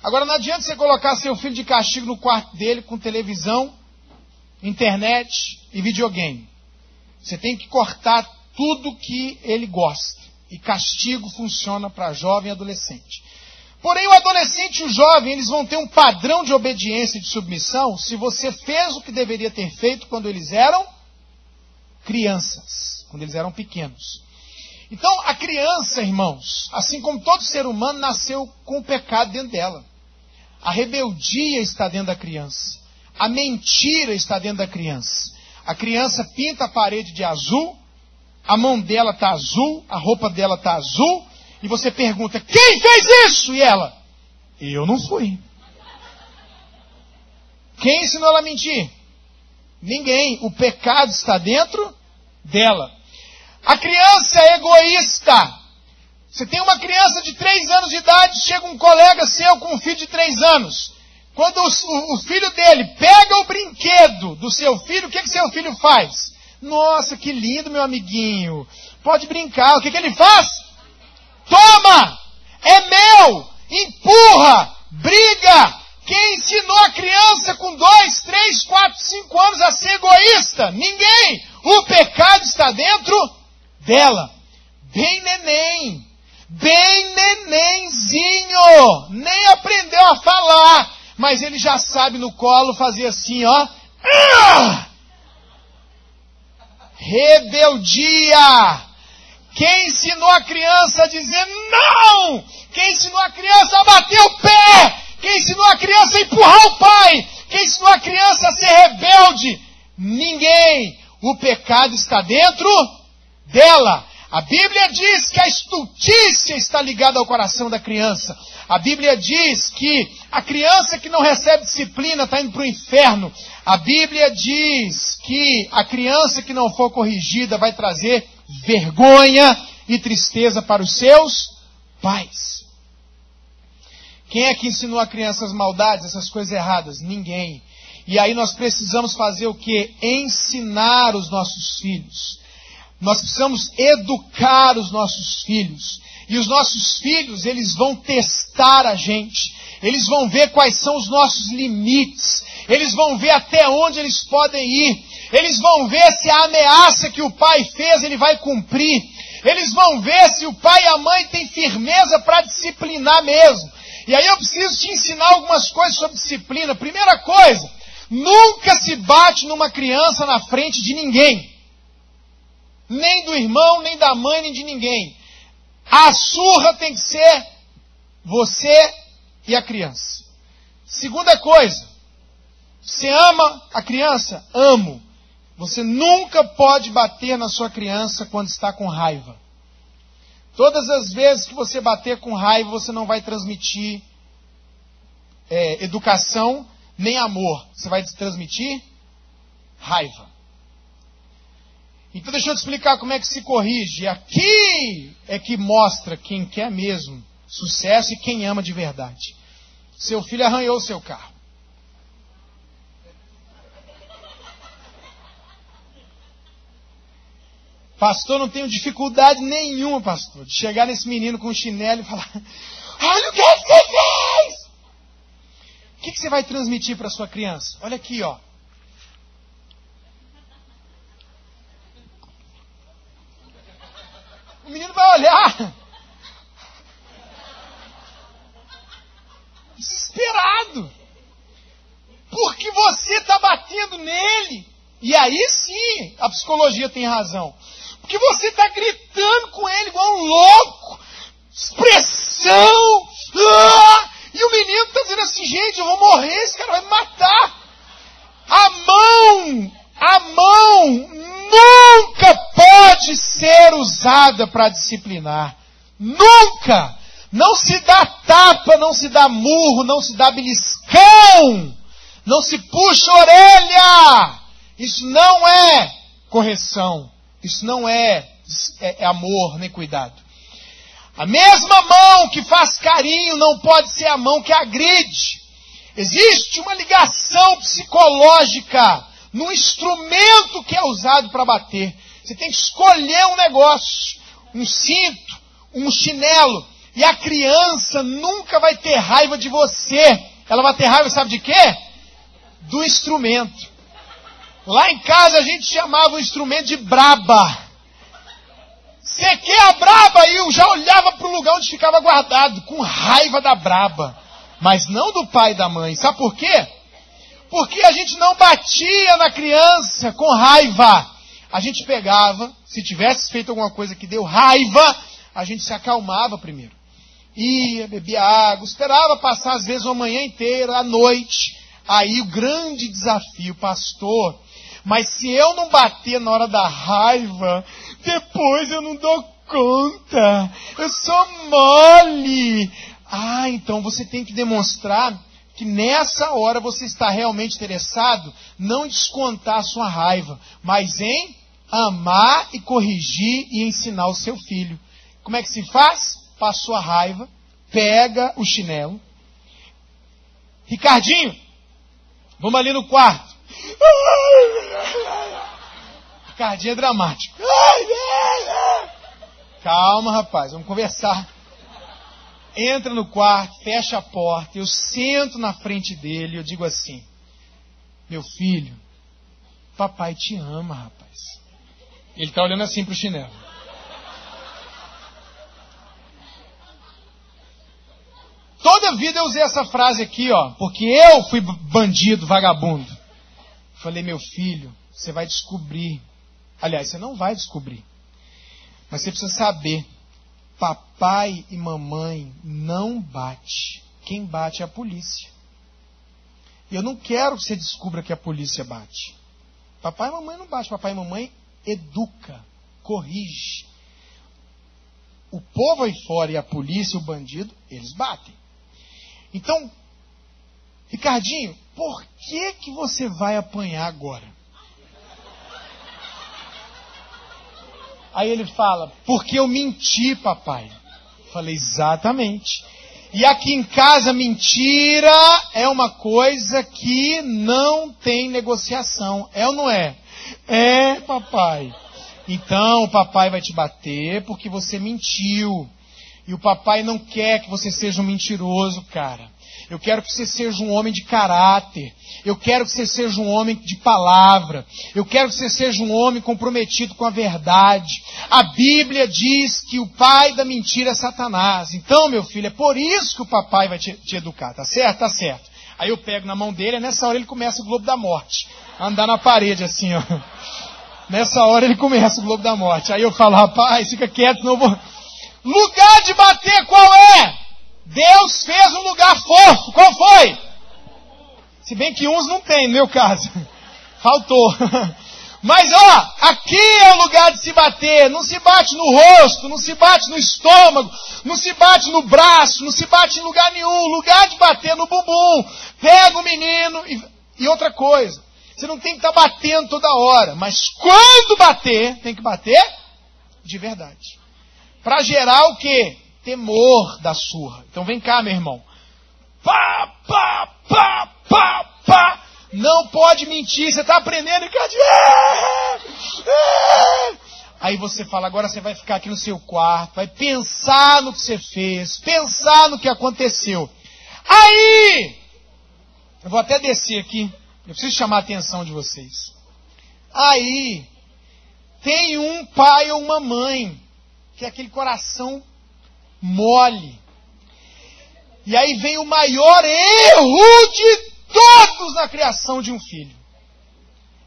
Agora não adianta você colocar seu filho de castigo no quarto dele com televisão, internet e videogame. Você tem que cortar tudo que ele gosta. E castigo funciona para jovem e adolescente. Porém, o adolescente e o jovem, eles vão ter um padrão de obediência e de submissão se você fez o que deveria ter feito quando eles eram crianças, quando eles eram pequenos. Então, a criança, irmãos, assim como todo ser humano, nasceu com o pecado dentro dela. A rebeldia está dentro da criança. A mentira está dentro da criança. A criança pinta a parede de azul, a mão dela está azul, a roupa dela está azul, e você pergunta, quem fez isso? E ela, eu não fui. Quem ensinou ela a mentir? Ninguém. O pecado está dentro dela. A criança é egoísta. Você tem uma criança de 3 anos de idade, chega um colega seu com um filho de 3 anos. Quando o filho dele pega o brinquedo do seu filho, o que seu filho faz? Nossa, que lindo, meu amiguinho. Pode brincar. O que ele faz? Toma! É meu! Empurra! Briga! Quem ensinou a criança com 2, 3, 4, 5 anos a ser egoísta? Ninguém! O pecado está dentro dela. Bem neném. Bem nenenzinho. Nem aprendeu a falar. Mas ele já sabe no colo fazer assim, ó. Rebeldia. Quem ensinou a criança a dizer não? Quem ensinou a criança a bater o pé? Quem ensinou a criança a empurrar o pai? Quem ensinou a criança a ser rebelde? Ninguém. O pecado está dentro dela. A Bíblia diz que a estultícia está ligada ao coração da criança. A Bíblia diz que a criança que não recebe disciplina está indo para o inferno. A Bíblia diz que a criança que não for corrigida vai trazer vergonha e tristeza para os seus pais. Quem é que ensinou a criança as maldades, essas coisas erradas? Ninguém. E aí nós precisamos fazer o quê? Ensinar os nossos filhos. Nós precisamos educar os nossos filhos. E os nossos filhos, eles vão testar a gente. Eles vão ver quais são os nossos limites. Eles vão ver até onde eles podem ir. Eles vão ver se a ameaça que o pai fez, ele vai cumprir. Eles vão ver se o pai e a mãe têm firmeza para disciplinar mesmo. E aí eu preciso te ensinar algumas coisas sobre disciplina. Primeira coisa, nunca se bate numa criança na frente de ninguém. Nem do irmão, nem da mãe, nem de ninguém. A surra tem que ser você e a criança. Segunda coisa, você ama a criança? Amo. Você nunca pode bater na sua criança quando está com raiva. Todas as vezes que você bater com raiva, você não vai transmitir educação nem amor. Você vai transmitir raiva. Então deixa eu te explicar como é que se corrige. Aqui é que mostra quem quer mesmo sucesso e quem ama de verdade. Seu filho arranhou o seu carro. Pastor, não tenho dificuldade nenhuma, pastor, de chegar nesse menino com um chinelo e falar: olha o que você fez! O que você vai transmitir para sua criança? Olha aqui, ó. O menino vai olhar desesperado, porque você está batendo nele. E aí sim, a psicologia tem razão. Porque você está gritando com ele igual um louco. Expressão. E o menino está dizendo assim: gente, eu vou morrer, esse cara vai me matar. A mão nunca pode ser usada para disciplinar. Nunca. Não se dá tapa, não se dá murro, não se dá beliscão. Não se puxa a orelha. Isso não é correção. Isso não é amor nem cuidado. A mesma mão que faz carinho não pode ser a mão que agride. Existe uma ligação psicológica no instrumento que é usado para bater. Você tem que escolher um negócio, um cinto, um chinelo. E a criança nunca vai ter raiva de você. Ela vai ter raiva, sabe de quê? Do instrumento. Lá em casa a gente chamava o instrumento de braba. aí eu já olhava para o lugar onde ficava guardado, com raiva da braba. Mas não do pai e da mãe. Sabe por quê? Porque a gente não batia na criança com raiva. A gente pegava, se tivesse feito alguma coisa que deu raiva, a gente se acalmava primeiro. Ia, bebia água, esperava passar às vezes uma manhã inteira, à noite. Aí o grande desafio, pastor, mas se eu não bater na hora da raiva, depois eu não dou conta, eu sou mole. Ah, então você tem que demonstrar que nessa hora você está realmente interessado, não em descontar a sua raiva, mas em amar e corrigir e ensinar o seu filho. Como é que se faz? Passou a raiva, pega o chinelo. Ricardinho, vamos ali no quarto. Ricardinho é dramático. Calma, rapaz, vamos conversar. Entra no quarto, fecha a porta, eu sento na frente dele e eu digo assim: meu filho, papai te ama, rapaz. Ele está olhando assim pro chinelo. Toda vida eu usei essa frase aqui, ó, porque eu fui bandido, vagabundo. Falei, meu filho, você vai descobrir. Aliás, você não vai descobrir. Mas você precisa saber. Papai e mamãe não bate. Quem bate é a polícia. E eu não quero que você descubra que a polícia bate. Papai e mamãe não bate. Papai e mamãe educa, corrige. O povo aí fora e a polícia, o bandido, eles batem. Então, Ricardinho, por que você vai apanhar agora? Aí ele fala, porque eu menti, papai. Falei, exatamente. E aqui em casa, mentira é uma coisa que não tem negociação. É ou não é? É, papai. Então, o papai vai te bater porque você mentiu. E o papai não quer que você seja um mentiroso, cara. Eu quero que você seja um homem de caráter. Eu quero que você seja um homem de palavra. Eu quero que você seja um homem comprometido com a verdade. A Bíblia diz que o pai da mentira é Satanás. Então, meu filho, é por isso que o papai vai te educar, tá certo? Tá certo. Aí eu pego na mão dele, e nessa hora ele começa o Globo da Morte. A andar na parede assim, ó. Nessa hora ele começa o Globo da Morte. Aí eu falo, rapaz, fica quieto, não vou... Lugar de bater qual é? Deus fez um lugar fofo. Qual foi? Se bem que uns não tem, no meu caso. Faltou. Mas, ó, aqui é o lugar de se bater. Não se bate no rosto, não se bate no estômago, não se bate no braço, não se bate em lugar nenhum. Lugar de bater no bumbum. Pega o menino e outra coisa. Você não tem que estar batendo toda hora. Mas quando bater, tem que bater de verdade. Para gerar o quê? Temor da surra. Então vem cá, meu irmão. Pá, pá, pá, pá, pá. Não pode mentir. Você está aprendendo, Ricardinho. Aí você fala, agora você vai ficar aqui no seu quarto, vai pensar no que você fez, pensar no que aconteceu. Aí, eu vou até descer aqui, eu preciso chamar a atenção de vocês. Aí, tem um pai ou uma mãe, que é aquele coração mole. E aí vem o maior erro de todos na criação de um filho.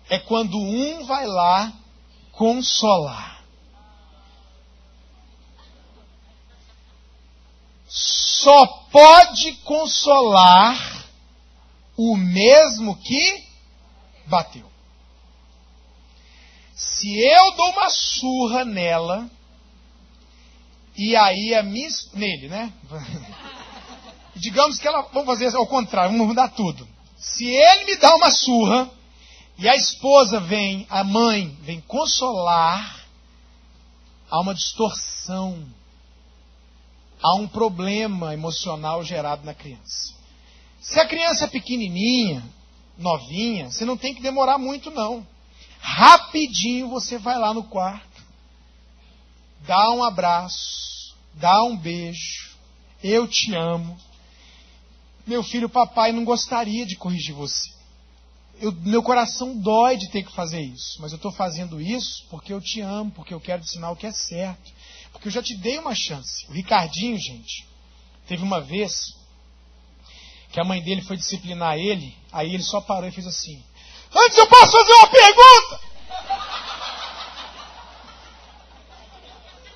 É quando um vai lá consolar. Só pode consolar o mesmo que bateu. Se eu dou uma surra nela, e aí nele, né? Digamos que ela, vamos fazer ao contrário, vamos mudar tudo. Se ele me dá uma surra, e a esposa vem, a mãe vem consolar, há uma distorção, há um problema emocional gerado na criança. Se a criança é pequenininha, novinha, você não tem que demorar muito não. Rapidinho você vai lá no quarto, dá um abraço, dá um beijo, eu te amo. Meu filho, papai não gostaria de corrigir você. Meu coração dói de ter que fazer isso, mas eu estou fazendo isso porque eu te amo, porque eu quero te ensinar o que é certo. Porque eu já te dei uma chance. O Ricardinho, gente, teve uma vez que a mãe dele foi disciplinar ele, aí ele só parou e fez assim: antes eu posso fazer uma pergunta?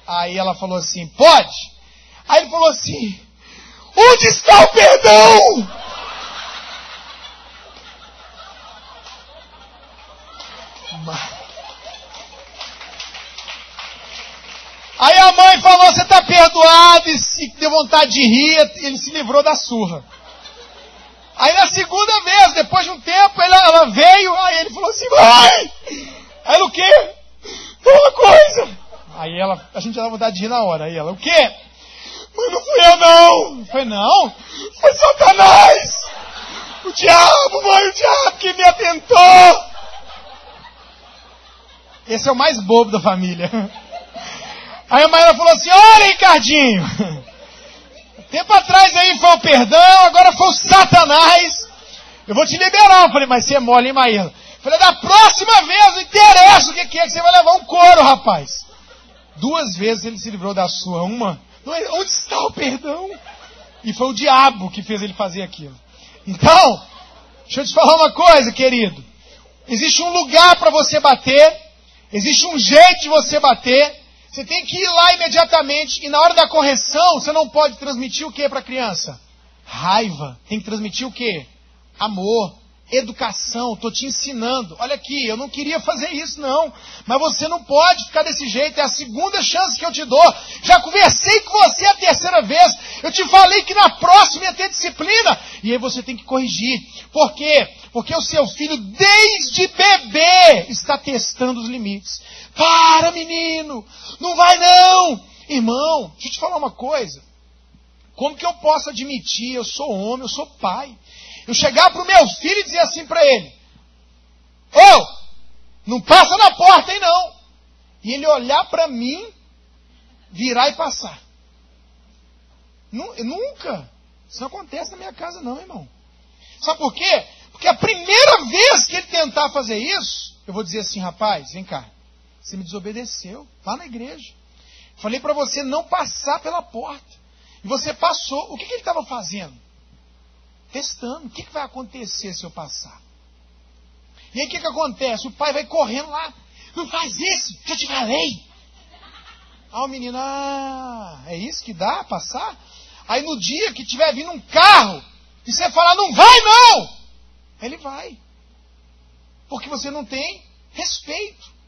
Aí ela falou assim: pode? Aí ele falou assim: onde está o perdão? Aí a mãe falou: você está perdoado, e se deu vontade de rir, ele se livrou da surra. Aí na segunda vez, depois de um tempo, ela veio, aí ele falou assim: mãe! Aí ela: o quê? Uma coisa! Aí a gente dá vontade de rir na hora. Aí ela: o quê? Mas não fui eu não! Foi não? Foi Satanás! O diabo, mãe, o diabo que me atentou! Esse é o mais bobo da família. Aí a mãe falou assim: olha, Ricardinho, tempo atrás aí foi o perdão, agora foi o Satanás. Eu vou te liberar. Eu falei: mas você é mole, hein, Maíra? Eu falei: da próxima vez, não interessa o que é, que você vai levar um couro, rapaz. 2 vezes ele se livrou da sua. Uma: onde está o perdão? E foi o diabo que fez ele fazer aquilo. Então, deixa eu te falar uma coisa, querido. Existe um lugar para você bater, existe um jeito de você bater. Você tem que ir lá imediatamente, e na hora da correção, você não pode transmitir o que para a criança? Raiva. Tem que transmitir o quê? Amor, educação. Estou te ensinando. Olha aqui, eu não queria fazer isso não, mas você não pode ficar desse jeito. É a segunda chance que eu te dou. Já conversei com você a 3ª vez. Eu te falei que na próxima ia ter disciplina. E aí você tem que corrigir. Por quê? Porque o seu filho, desde bebê, está testando os limites. Para, menino! Não vai não! Irmão, deixa eu te falar uma coisa. Como que eu posso admitir? Eu sou homem, eu sou pai. Eu chegar para o meu filho e dizer assim para ele: ô, não passa na porta aí não. E ele olhar para mim, virar e passar. Nunca. Isso não acontece na minha casa não, irmão. Sabe por quê? Porque a primeira vez que ele tentar fazer isso, eu vou dizer assim: rapaz, vem cá. Você me desobedeceu lá na igreja. Falei para você não passar pela porta. E você passou. O que ele estava fazendo? Testando. O que vai acontecer se eu passar? E aí o que acontece? O pai vai correndo lá. Não faz isso, que eu te falei. Ah, o menino: é isso que dá, passar? Aí no dia que tiver vindo um carro, e você falar: não vai não! Ele vai. Porque você não tem respeito.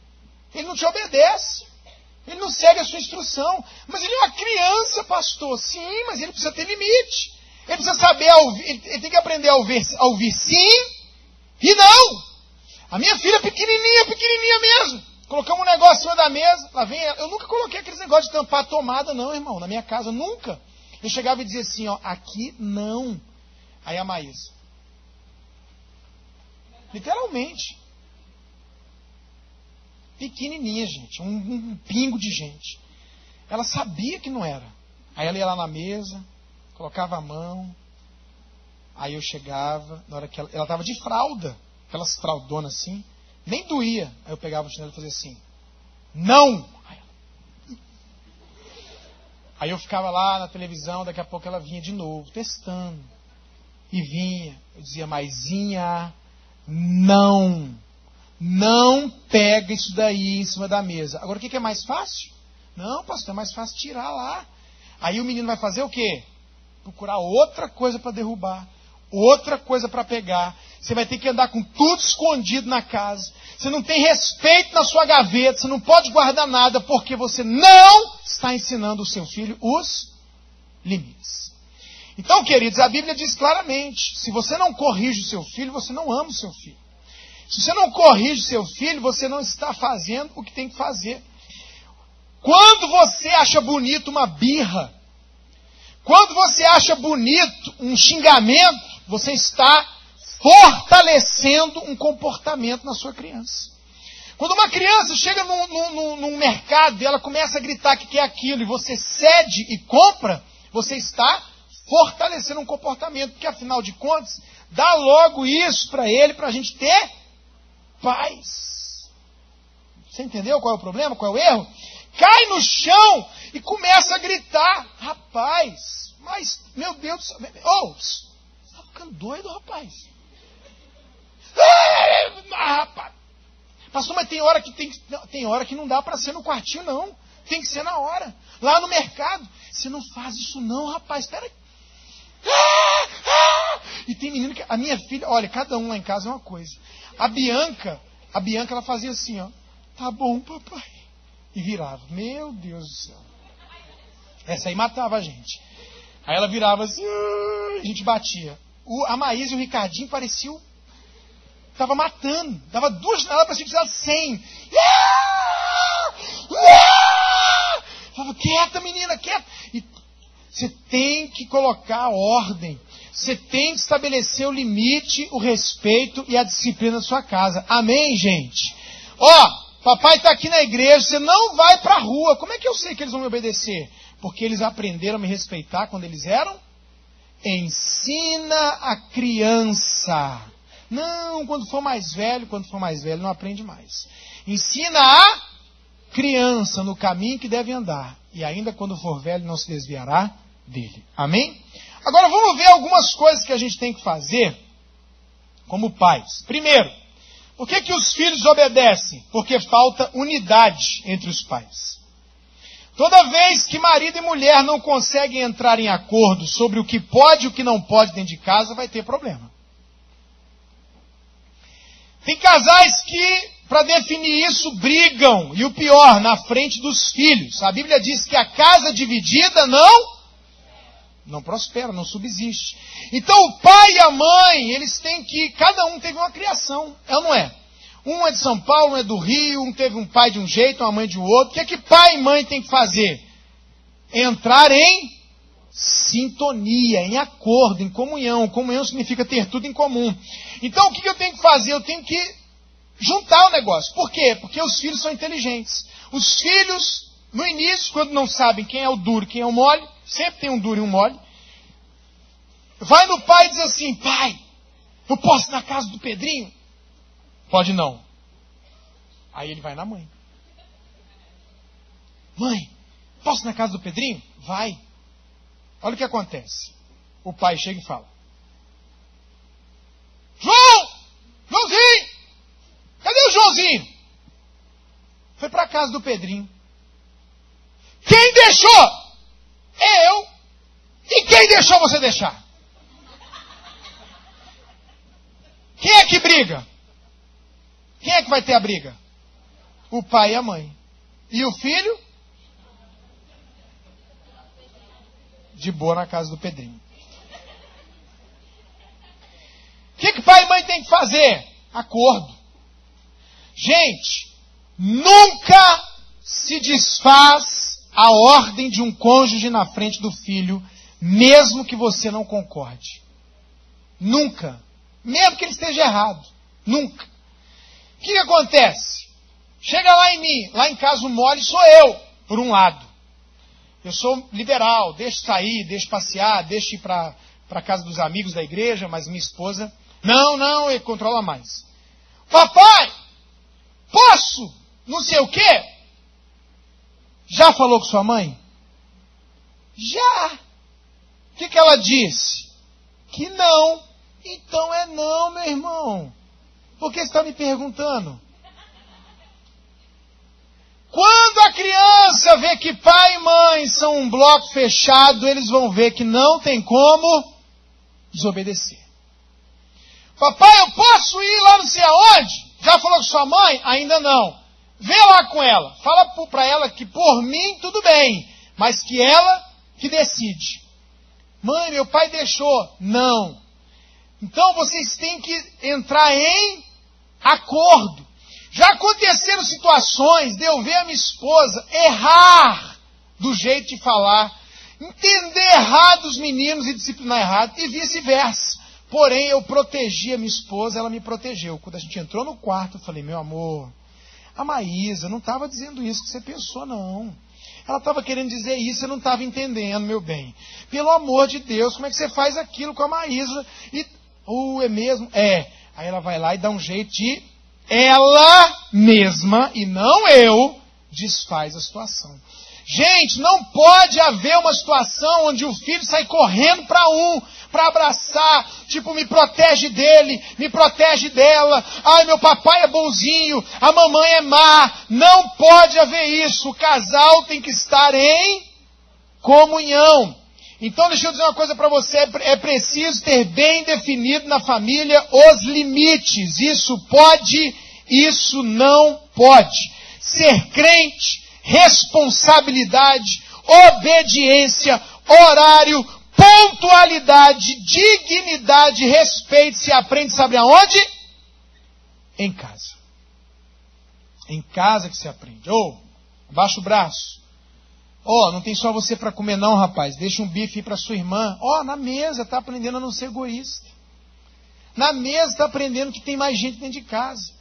Ele não te obedece. Ele não segue a sua instrução. Mas ele é uma criança, pastor. Sim, mas ele precisa ter limite. Ele precisa saber ouvir. Ele tem que aprender a ouvir sim e não. A minha filha é pequenininha mesmo. Colocamos um negócio em cima da mesa. Lá vem ela. Eu nunca coloquei aqueles negócios de tampar a tomada, não, irmão. Na minha casa, nunca. Eu chegava e dizia assim: ó, aqui não. Aí a Maísa: literalmente. Pequenininha, gente. Um pingo de gente. Ela sabia que não era. Aí ela ia lá na mesa, colocava a mão. Aí eu chegava, na hora que ela estava de fralda, aquelas fraldonas assim, nem doía. Aí eu pegava o chinelo e fazia assim: não! Aí eu ficava lá na televisão, daqui a pouco ela vinha de novo, testando. E vinha. Eu dizia: Maisinha, não! Não pega isso daí em cima da mesa. Agora o que é mais fácil? Não, pastor, é mais fácil tirar lá. Aí o menino vai fazer o quê? Procurar outra coisa para derrubar, outra coisa para pegar. Você vai ter que andar com tudo escondido na casa. Você não tem respeito na sua gaveta, você não pode guardar nada, porque você não está ensinando o seu filho os limites. Então, queridos, a Bíblia diz claramente: se você não corrige o seu filho, você não ama o seu filho. Se você não corrige seu filho, você não está fazendo o que tem que fazer. Quando você acha bonito uma birra, quando você acha bonito um xingamento, você está fortalecendo um comportamento na sua criança. Quando uma criança chega num mercado e ela começa a gritar que quer aquilo e você cede e compra, você está fortalecendo um comportamento, porque afinal de contas, dá logo isso para ele, para a gente ter paz. Você entendeu qual é o problema? Qual é o erro? Cai no chão e gritar. Rapaz, mas, meu Deus do céu. Você tá ficando doido, rapaz? Rapaz. Pastor, mas tem hora que não dá para ser no quartinho, não. Tem que ser na hora. Lá no mercado. Você não faz isso não, rapaz. Espera aí. E tem menino que... A minha filha... Olha, cada um lá em casa é uma coisa. A Bianca, ela fazia assim, ó. Tá bom, papai. E virava. Meu Deus do céu. Essa aí matava a gente. Aí ela virava assim... A gente batia. A Maísa e o Ricardinho pareciam... Tava matando. Dava 2 nadas para precisar 100. Falava, quieta, menina, quieta. E você tem que colocar ordem. Você tem que estabelecer o limite, o respeito e a disciplina da sua casa. Amém, gente? Papai está aqui na igreja, você não vai para a rua. Como é que eu sei que eles vão me obedecer? Porque eles aprenderam a me respeitar quando eles eram? Ensina a criança. Não, quando for mais velho, não aprende mais. Ensina a criança no caminho que deve andar. E ainda quando for velho, não se desviará dele. Amém? Agora vamos ver algumas coisas que a gente tem que fazer como pais. Primeiro, por que os filhos obedecem? Porque falta unidade entre os pais. Toda vez que marido e mulher não conseguem entrar em acordo sobre o que pode e o que não pode dentro de casa, vai ter problema. Tem casais que, para definir isso, brigam. E o pior, na frente dos filhos. A Bíblia diz que a casa dividida não prospera, não subsiste. Então o pai e a mãe, eles têm que... Cada um teve uma criação, é ou não é? Um é de São Paulo, um é do Rio, um teve um pai de um jeito, uma mãe de outro. O que pai e mãe têm que fazer? Entrar em sintonia, em acordo, em comunhão. Comunhão significa ter tudo em comum. Então o que eu tenho que fazer? Eu tenho que juntar o negócio. Por quê? Porque os filhos são inteligentes. Os filhos, no início, quando não sabem quem é o duro e quem é o mole, sempre tem um duro e um mole, vai no pai e diz assim, pai, eu posso ir na casa do Pedrinho? Pode não. Aí ele vai na mãe. Mãe, posso ir na casa do Pedrinho? Vai. Olha o que acontece. O pai chega e fala, Joãozinho, cadê o Joãozinho? Foi para a casa do Pedrinho. Quem deixou? Eu. E quem deixou você deixar? Quem é que briga? Quem é que vai ter a briga? O pai e a mãe. E o filho? De boa na casa do Pedrinho. O que pai e mãe tem que fazer? Acordo. Gente, nunca se desfaz a ordem de um cônjuge na frente do filho, mesmo que você não concorde. Nunca. Mesmo que ele esteja errado. Nunca. O que acontece? Chega lá em mim, lá em casa o mole sou eu, por um lado. Eu sou liberal, deixo sair, deixo passear, deixo ir para a casa dos amigos da igreja, mas minha esposa, não, ele controla mais. Papai, posso? Não sei o quê? Já falou com sua mãe? Já. O que ela disse? Que não. Então é não, meu irmão. Por que você está me perguntando? Quando a criança vê que pai e mãe são um bloco fechado, eles vão ver que não tem como desobedecer. Papai, eu posso ir lá não sei aonde? Já falou com sua mãe? Ainda não. Vê lá com ela. Fala para ela que por mim tudo bem, mas que ela que decide. Mãe, meu pai deixou. Não. Então vocês têm que entrar em acordo. Já aconteceram situações de eu ver a minha esposa errar do jeito de falar, entender errado os meninos e disciplinar errado, e vice-versa. Porém, eu protegi a minha esposa, ela me protegeu. Quando a gente entrou no quarto, eu falei, meu amor, a Maísa não estava dizendo isso que você pensou, não. Ela estava querendo dizer isso, você não estava entendendo, meu bem. Pelo amor de Deus, como é que você faz aquilo com a Maísa? E, é mesmo? É. Aí ela vai lá e dá um jeito de... Ela mesma, e não eu, desfaz a situação. Gente, não pode haver uma situação onde o filho sai correndo para abraçar, tipo, me protege dele, me protege dela, ai, meu papai é bonzinho, a mamãe é má. Não pode haver isso. O casal tem que estar em comunhão. Então, deixa eu dizer uma coisa para você, é preciso ter bem definido na família os limites. Isso pode, isso não pode. Ser crente, responsabilidade, obediência, horário, pontualidade, dignidade, respeito, se aprende, sabe aonde? Em casa. Em casa que se aprende. Abaixa o braço. Não tem só você para comer não, rapaz. Deixa um bife para sua irmã. Na mesa, está aprendendo a não ser egoísta. Na mesa está aprendendo que tem mais gente dentro de casa.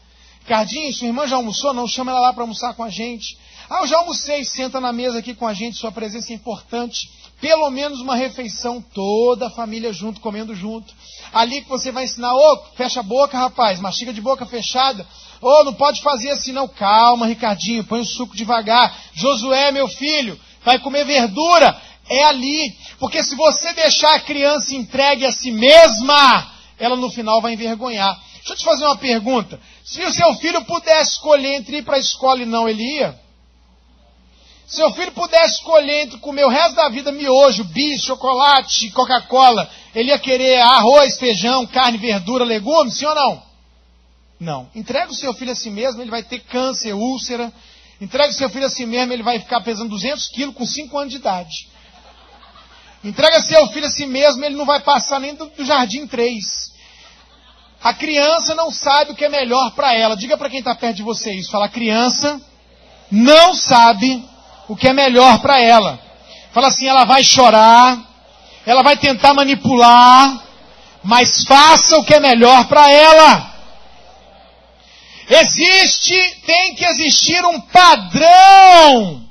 Ricardinho, sua irmã já almoçou? Não, chama ela lá para almoçar com a gente. Eu já almocei, senta na mesa aqui com a gente, sua presença é importante. Pelo menos uma refeição, toda a família junto, comendo junto. Ali que você vai ensinar, fecha a boca, rapaz, mastiga de boca fechada. Não pode fazer assim não. Calma, Ricardinho, põe o suco devagar. Josué, meu filho, vai comer verdura. É ali. Porque se você deixar a criança entregue a si mesma, ela no final vai envergonhar. Deixa eu te fazer uma pergunta. Se o seu filho pudesse escolher entre ir para a escola e não, ele ia? Se seu filho pudesse escolher entre comer o resto da vida miojo, bis, chocolate, Coca-Cola, ele ia querer arroz, feijão, carne, verdura, legumes, sim ou não? Não. Entrega o seu filho a si mesmo, ele vai ter câncer, úlcera. Entrega o seu filho a si mesmo, ele vai ficar pesando 200 quilos com 5 anos de idade. Entrega seu filho a si mesmo, ele não vai passar nem do Jardim 3. A criança não sabe o que é melhor para ela. Diga para quem está perto de você isso. Fala, a criança não sabe o que é melhor para ela. Fala assim, ela vai chorar, ela vai tentar manipular, mas faça o que é melhor para ela. Tem que existir um padrão.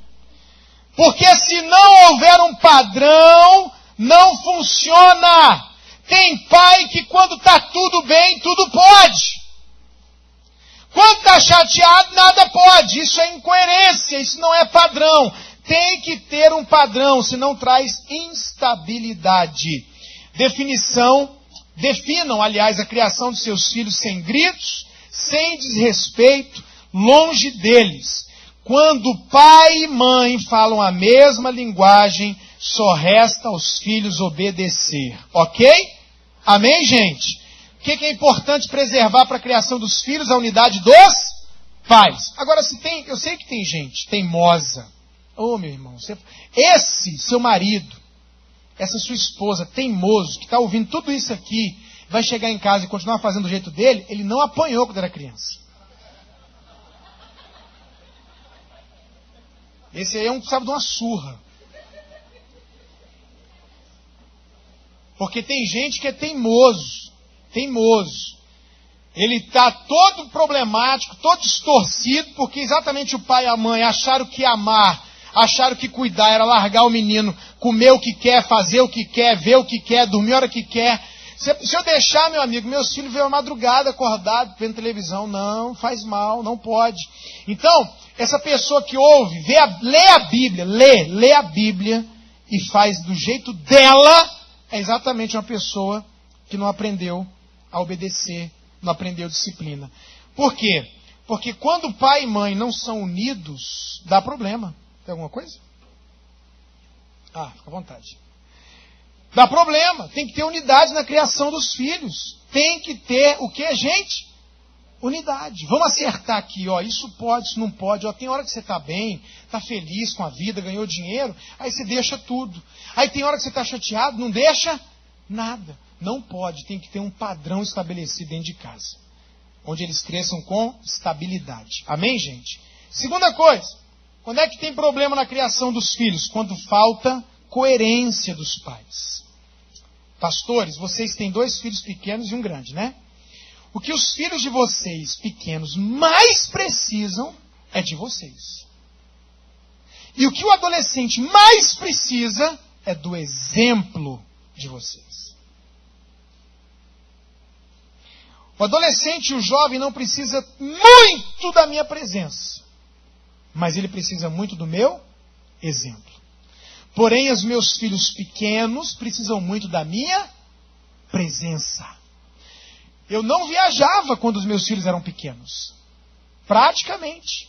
Porque se não houver um padrão, não funciona. Tem pai que quando está tudo bem, tudo pode. Quando está chateado, nada pode. Isso é incoerência, isso não é padrão. Tem que ter um padrão, senão traz instabilidade. Definam, aliás, a criação dos seus filhos sem gritos, sem desrespeito, longe deles. Quando pai e mãe falam a mesma linguagem, só resta aos filhos obedecer. Ok? Amém, gente? O que é importante preservar para a criação dos filhos? A unidade dos pais. Agora, eu sei que tem gente teimosa. Meu irmão, esse seu marido, essa sua esposa teimoso, que está ouvindo tudo isso aqui, vai chegar em casa e continuar fazendo do jeito dele, ele não apanhou quando era criança. Esse aí é um que sabe de uma surra. Porque tem gente que é teimoso. Ele está todo problemático, todo distorcido, porque exatamente o pai e a mãe acharam que amar, acharam que cuidar era largar o menino, comer o que quer, fazer o que quer, ver o que quer, dormir a hora que quer. Se eu deixar, meu amigo, meus filhos veem a madrugada acordado, vendo televisão, não, faz mal, não pode. Então, essa pessoa que ouve, lê a Bíblia e faz do jeito dela, é exatamente uma pessoa que não aprendeu a obedecer, não aprendeu disciplina. Por quê? Porque quando pai e mãe não são unidos, dá problema. Tem alguma coisa? Fica à vontade. Dá problema. Tem que ter unidade na criação dos filhos. Tem que ter o que, gente? Unidade. Vamos acertar aqui, isso pode, isso não pode. Tem hora que você está bem, está feliz com a vida, ganhou dinheiro, aí você deixa tudo. Aí tem hora que você está chateado, não deixa nada. Não pode, tem que ter um padrão estabelecido dentro de casa, onde eles cresçam com estabilidade. Amém, gente? Segunda coisa, quando é que tem problema na criação dos filhos? Quando falta coerência dos pais. Pastores, vocês têm 2 filhos pequenos e um grande, né? O que os filhos de vocês pequenos mais precisam é de vocês. E o que o adolescente mais precisa é do exemplo de vocês. O adolescente e o jovem não precisa muito da minha presença, mas ele precisa muito do meu exemplo. Porém, os meus filhos pequenos precisam muito da minha presença. Eu não viajava quando os meus filhos eram pequenos. Praticamente.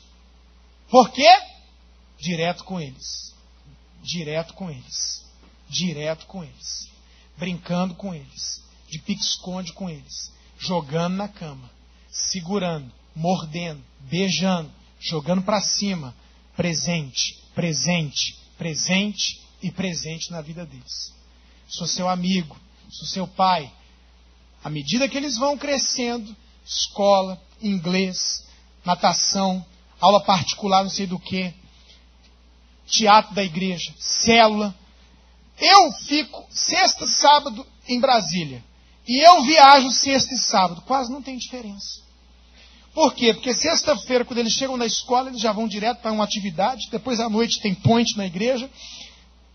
Por quê? Direto com eles. Direto com eles. Direto com eles. Brincando com eles. De pique-esconde com eles. Jogando na cama. Segurando. Mordendo. Beijando. Jogando para cima. Presente. Presente. Presente e presente na vida deles. Sou seu amigo. Sou seu pai. À medida que eles vão crescendo, escola, inglês, natação, aula particular, não sei do que, teatro da igreja, célula. Eu fico sexta, sábado em Brasília. E eu viajo sexta e sábado. Quase não tem diferença. Por quê? Porque sexta-feira, quando eles chegam na escola, eles já vão direto para uma atividade. Depois à noite tem point na igreja.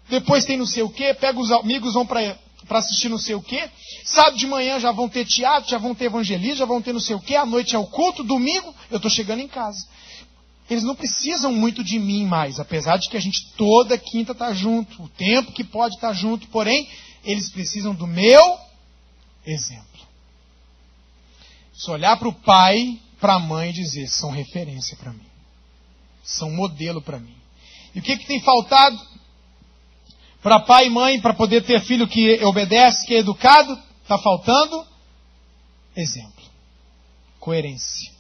Depois tem não sei o quê. Pega os amigos, vão para assistir não sei o quê. Sábado de manhã já vão ter teatro, já vão ter evangelismo, já vão ter não sei o quê. À noite é o culto. Domingo eu estou chegando em casa. Eles não precisam muito de mim mais. Apesar de que a gente toda quinta está junto. O tempo que pode estar junto. Porém, eles precisam do meu exemplo. Se olhar para o pai, para a mãe e dizer, são referência para mim. São modelo para mim. E o que tem faltado para pai e mãe, para poder ter filho que obedece, que é educado? Está faltando exemplo. Coerência.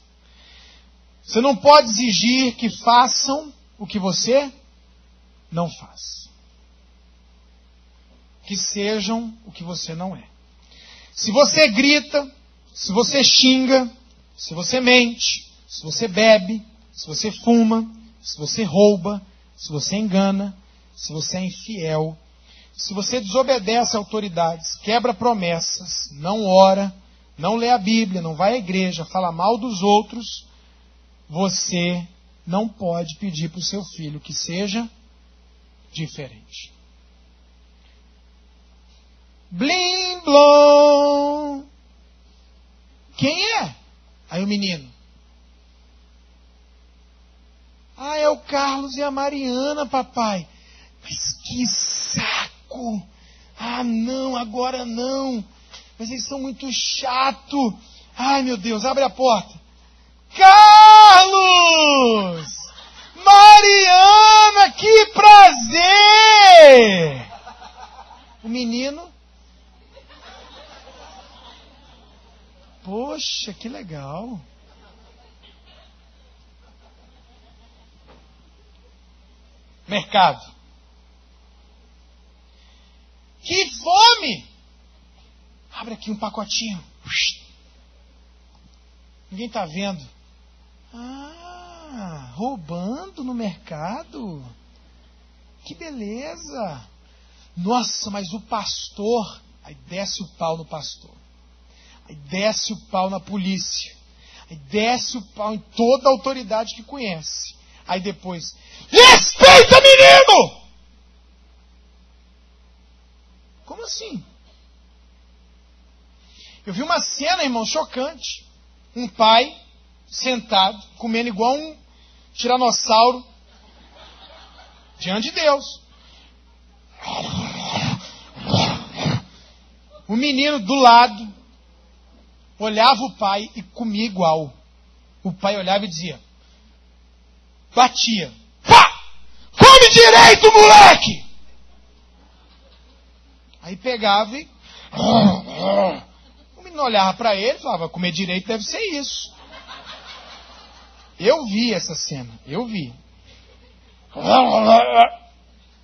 Você não pode exigir que façam o que você não faz. Que sejam o que você não é. Se você grita, se você xinga, se você mente, se você bebe, se você fuma, se você rouba, se você engana, se você é infiel, se você desobedece a autoridades, quebra promessas, não ora, não lê a Bíblia, não vai à igreja, fala mal dos outros, você não pode pedir para o seu filho que seja diferente. Blim, blom. Quem é? Aí o menino. Ah, é o Carlos e a Mariana, papai. Mas que saco. Ah, não, agora não. Mas eles são muito chatos. Ai, meu Deus, abre a porta. Carlos! Mariana, que prazer! O menino. Poxa, que legal. Mercado. Que fome! Abre aqui um pacotinho. Ninguém está vendo. Ah, roubando no mercado. Que beleza. Nossa, mas o pastor... Aí desce o pau no pastor. Aí desce o pau na polícia. Aí desce o pau em toda a autoridade que conhece. Aí depois... Respeita, menino! Como assim? Eu vi uma cena, irmão, chocante. Um pai sentado, comendo igual um tiranossauro diante de Deus. O menino do lado olhava o pai e comia igual. O pai olhava e dizia, batia. Pá! Come direito, moleque! Aí pegava e... O menino olhava para ele e falava, comer direito deve ser isso. Eu vi essa cena, eu vi.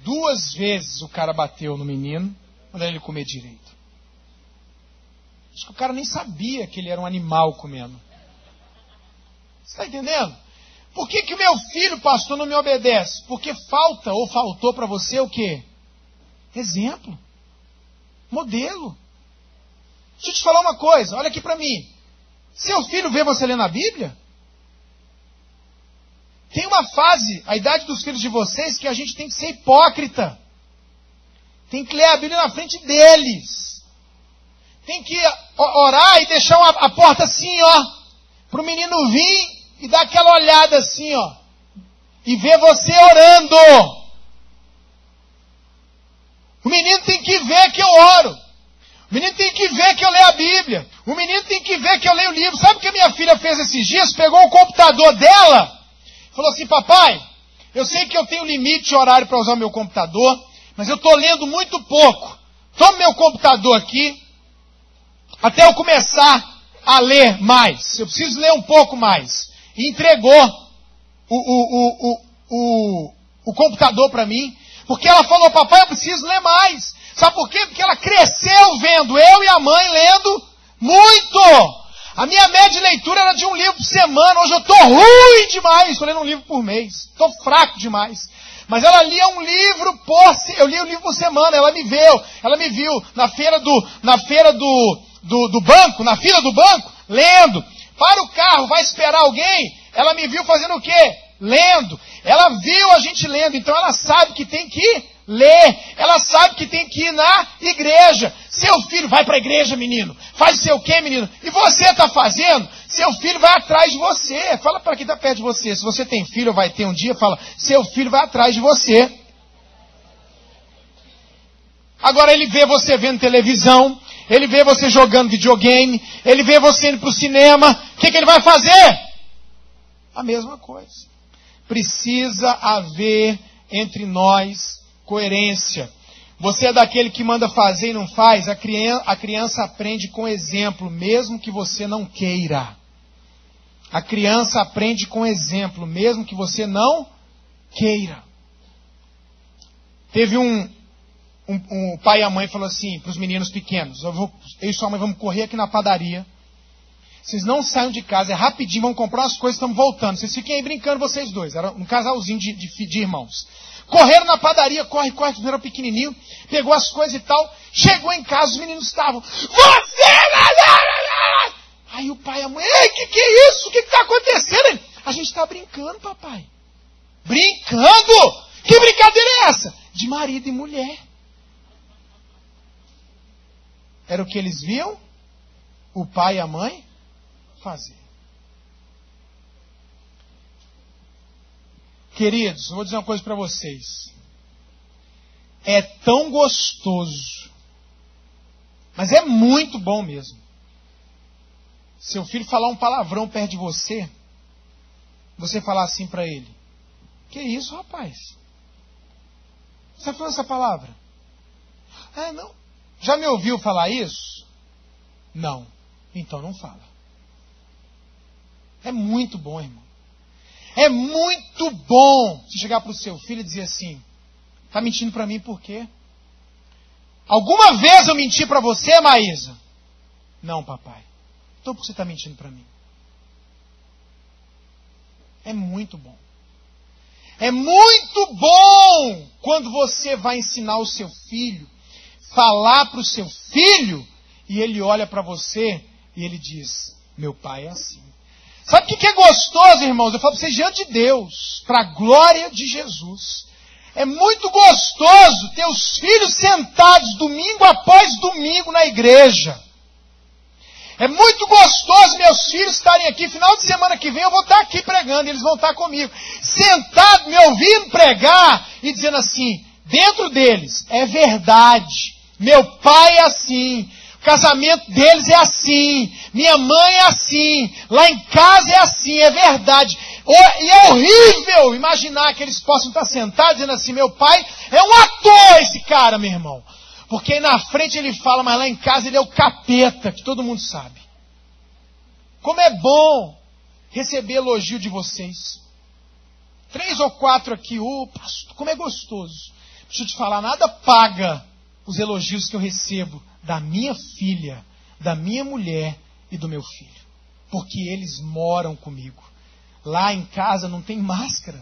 2 vezes o cara bateu no menino, mandando ele comer direito. Acho que o cara nem sabia que ele era um animal comendo. Você está entendendo? Por que o meu filho, pastor, não me obedece? Porque falta ou faltou para você o quê? Exemplo. Modelo. Deixa eu te falar uma coisa, olha aqui para mim. Seu filho vê você lendo a Bíblia? Tem uma fase, a idade dos filhos de vocês, que a gente tem que ser hipócrita. Tem que ler a Bíblia na frente deles. Tem que orar e deixar a porta assim, ó. Para o menino vir e dar aquela olhada assim, ó. E ver você orando. O menino tem que ver que eu oro. O menino tem que ver que eu leio a Bíblia. O menino tem que ver que eu leio o livro. Sabe o que a minha filha fez esses dias? Pegou o computador dela, falou assim, papai, eu sei que eu tenho limite de horário para usar o meu computador, mas eu estou lendo muito pouco. Toma meu computador aqui, até eu começar a ler mais. Eu preciso ler um pouco mais. E entregou o computador para mim, porque ela falou, papai, eu preciso ler mais. Sabe por quê? Porque ela cresceu vendo eu e a mãe lendo muito. A minha média de leitura era de um livro por semana. Hoje eu estou ruim demais. Estou lendo um livro por mês. Estou fraco demais. Mas ela lia um livro eu lia um livro por semana. Ela me viu na fila do banco, lendo. Para o carro, vai esperar alguém. Ela me viu fazendo o quê? Lendo. Ela viu a gente lendo. Então ela sabe que tem que ler. Ela sabe que tem que ir na igreja. Seu filho vai para a igreja, menino. Faz o seu quê, menino? E você está fazendo? Seu filho vai atrás de você. Fala para quem está perto de você. Se você tem filho ou vai ter um dia, fala, seu filho vai atrás de você. Agora ele vê você vendo televisão, ele vê você jogando videogame, ele vê você indo para o cinema. O que ele vai fazer? A mesma coisa. Precisa haver entre nós coerência. Você é daquele que manda fazer e não faz? A criança aprende com exemplo, mesmo que você não queira. A criança aprende com exemplo, mesmo que você não queira. Teve um pai e a mãe falou assim para os meninos pequenos, eu e sua mãe vamos correr aqui na padaria. Vocês não saiam de casa, é rapidinho, vão comprar as coisas, estamos voltando. Vocês fiquem aí brincando vocês dois. Era um casalzinho de irmãos. Correram na padaria, corre, era pequenininho, pegou as coisas e tal. Chegou em casa, os meninos estavam, Aí o pai e a mãe, ei, que é isso? O que está acontecendo? A gente está brincando, papai. Brincando? Que brincadeira é essa? De marido e mulher. Era o que eles viam o pai e a mãe fazer. Queridos, eu vou dizer uma coisa para vocês. É tão gostoso, mas é muito bom mesmo. Seu filho falar um palavrão perto de você, você falar assim para ele, que isso, rapaz? Você está falando essa palavra? Ah, não. Já me ouviu falar isso? Não. Então não fala. É muito bom, irmão. É muito bom você chegar para o seu filho e dizer assim, está mentindo para mim por quê? Alguma vez eu menti para você, Maísa? Não, papai. Então por que você está mentindo para mim? É muito bom. É muito bom quando você vai ensinar o seu filho, falar para o seu filho, e ele olha para você e ele diz, meu pai é assim. Sabe o que é gostoso, irmãos? Eu falo para vocês diante de Deus, para a glória de Jesus. É muito gostoso ter os filhos sentados domingo após domingo na igreja. É muito gostoso meus filhos estarem aqui. Final de semana que vem eu vou estar aqui pregando, e eles vão estar comigo. Sentados, me ouvindo pregar e dizendo assim, dentro deles, é verdade. Meu pai é assim. O casamento deles é assim. Minha mãe é assim. Lá em casa é assim. É verdade. E é horrível imaginar que eles possam estar sentados dizendo assim, meu pai é um ator esse cara, meu irmão. Porque aí na frente ele fala, mas lá em casa ele é o capeta, que todo mundo sabe. Como é bom receber elogio de vocês. 3 ou 4 aqui, pastor, como é gostoso. Deixa eu te falar, nada paga os elogios que eu recebo da minha filha, da minha mulher e do meu filho. Porque eles moram comigo. Lá em casa não tem máscara.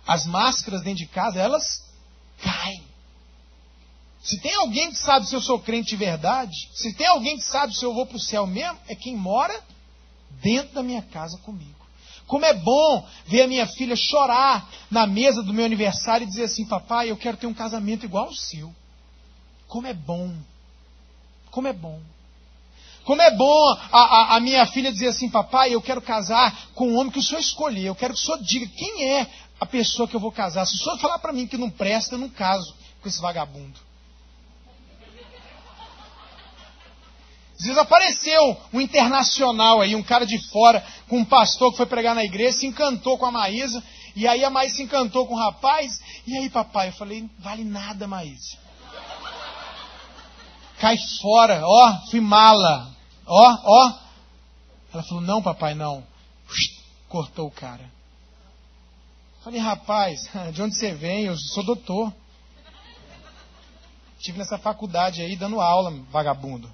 As máscaras dentro de casa, elas caem. Se tem alguém que sabe se eu sou crente de verdade, se tem alguém que sabe se eu vou para o céu mesmo, é quem mora dentro da minha casa comigo. Como é bom ver a minha filha chorar na mesa do meu aniversário e dizer assim, papai, eu quero ter um casamento igual ao seu. Como é bom. Como é bom. Como é bom a minha filha dizer assim, papai, eu quero casar com um homem que o senhor escolheu. Eu quero que o senhor diga quem é a pessoa que eu vou casar. Se o senhor falar para mim que não presta, eu não caso com esse vagabundo. Às vezes apareceu um internacional aí, um cara de fora, com um pastor que foi pregar na igreja, se encantou com a Maísa, e aí a Maísa se encantou com o rapaz, e aí papai, eu falei, vale nada, Maísa. Cai fora, ó, fui mala, ó. Ela falou, não papai, não. Cortou o cara. Falei, rapaz, de onde você vem? Eu sou doutor. Estive nessa faculdade aí dando aula, vagabundo.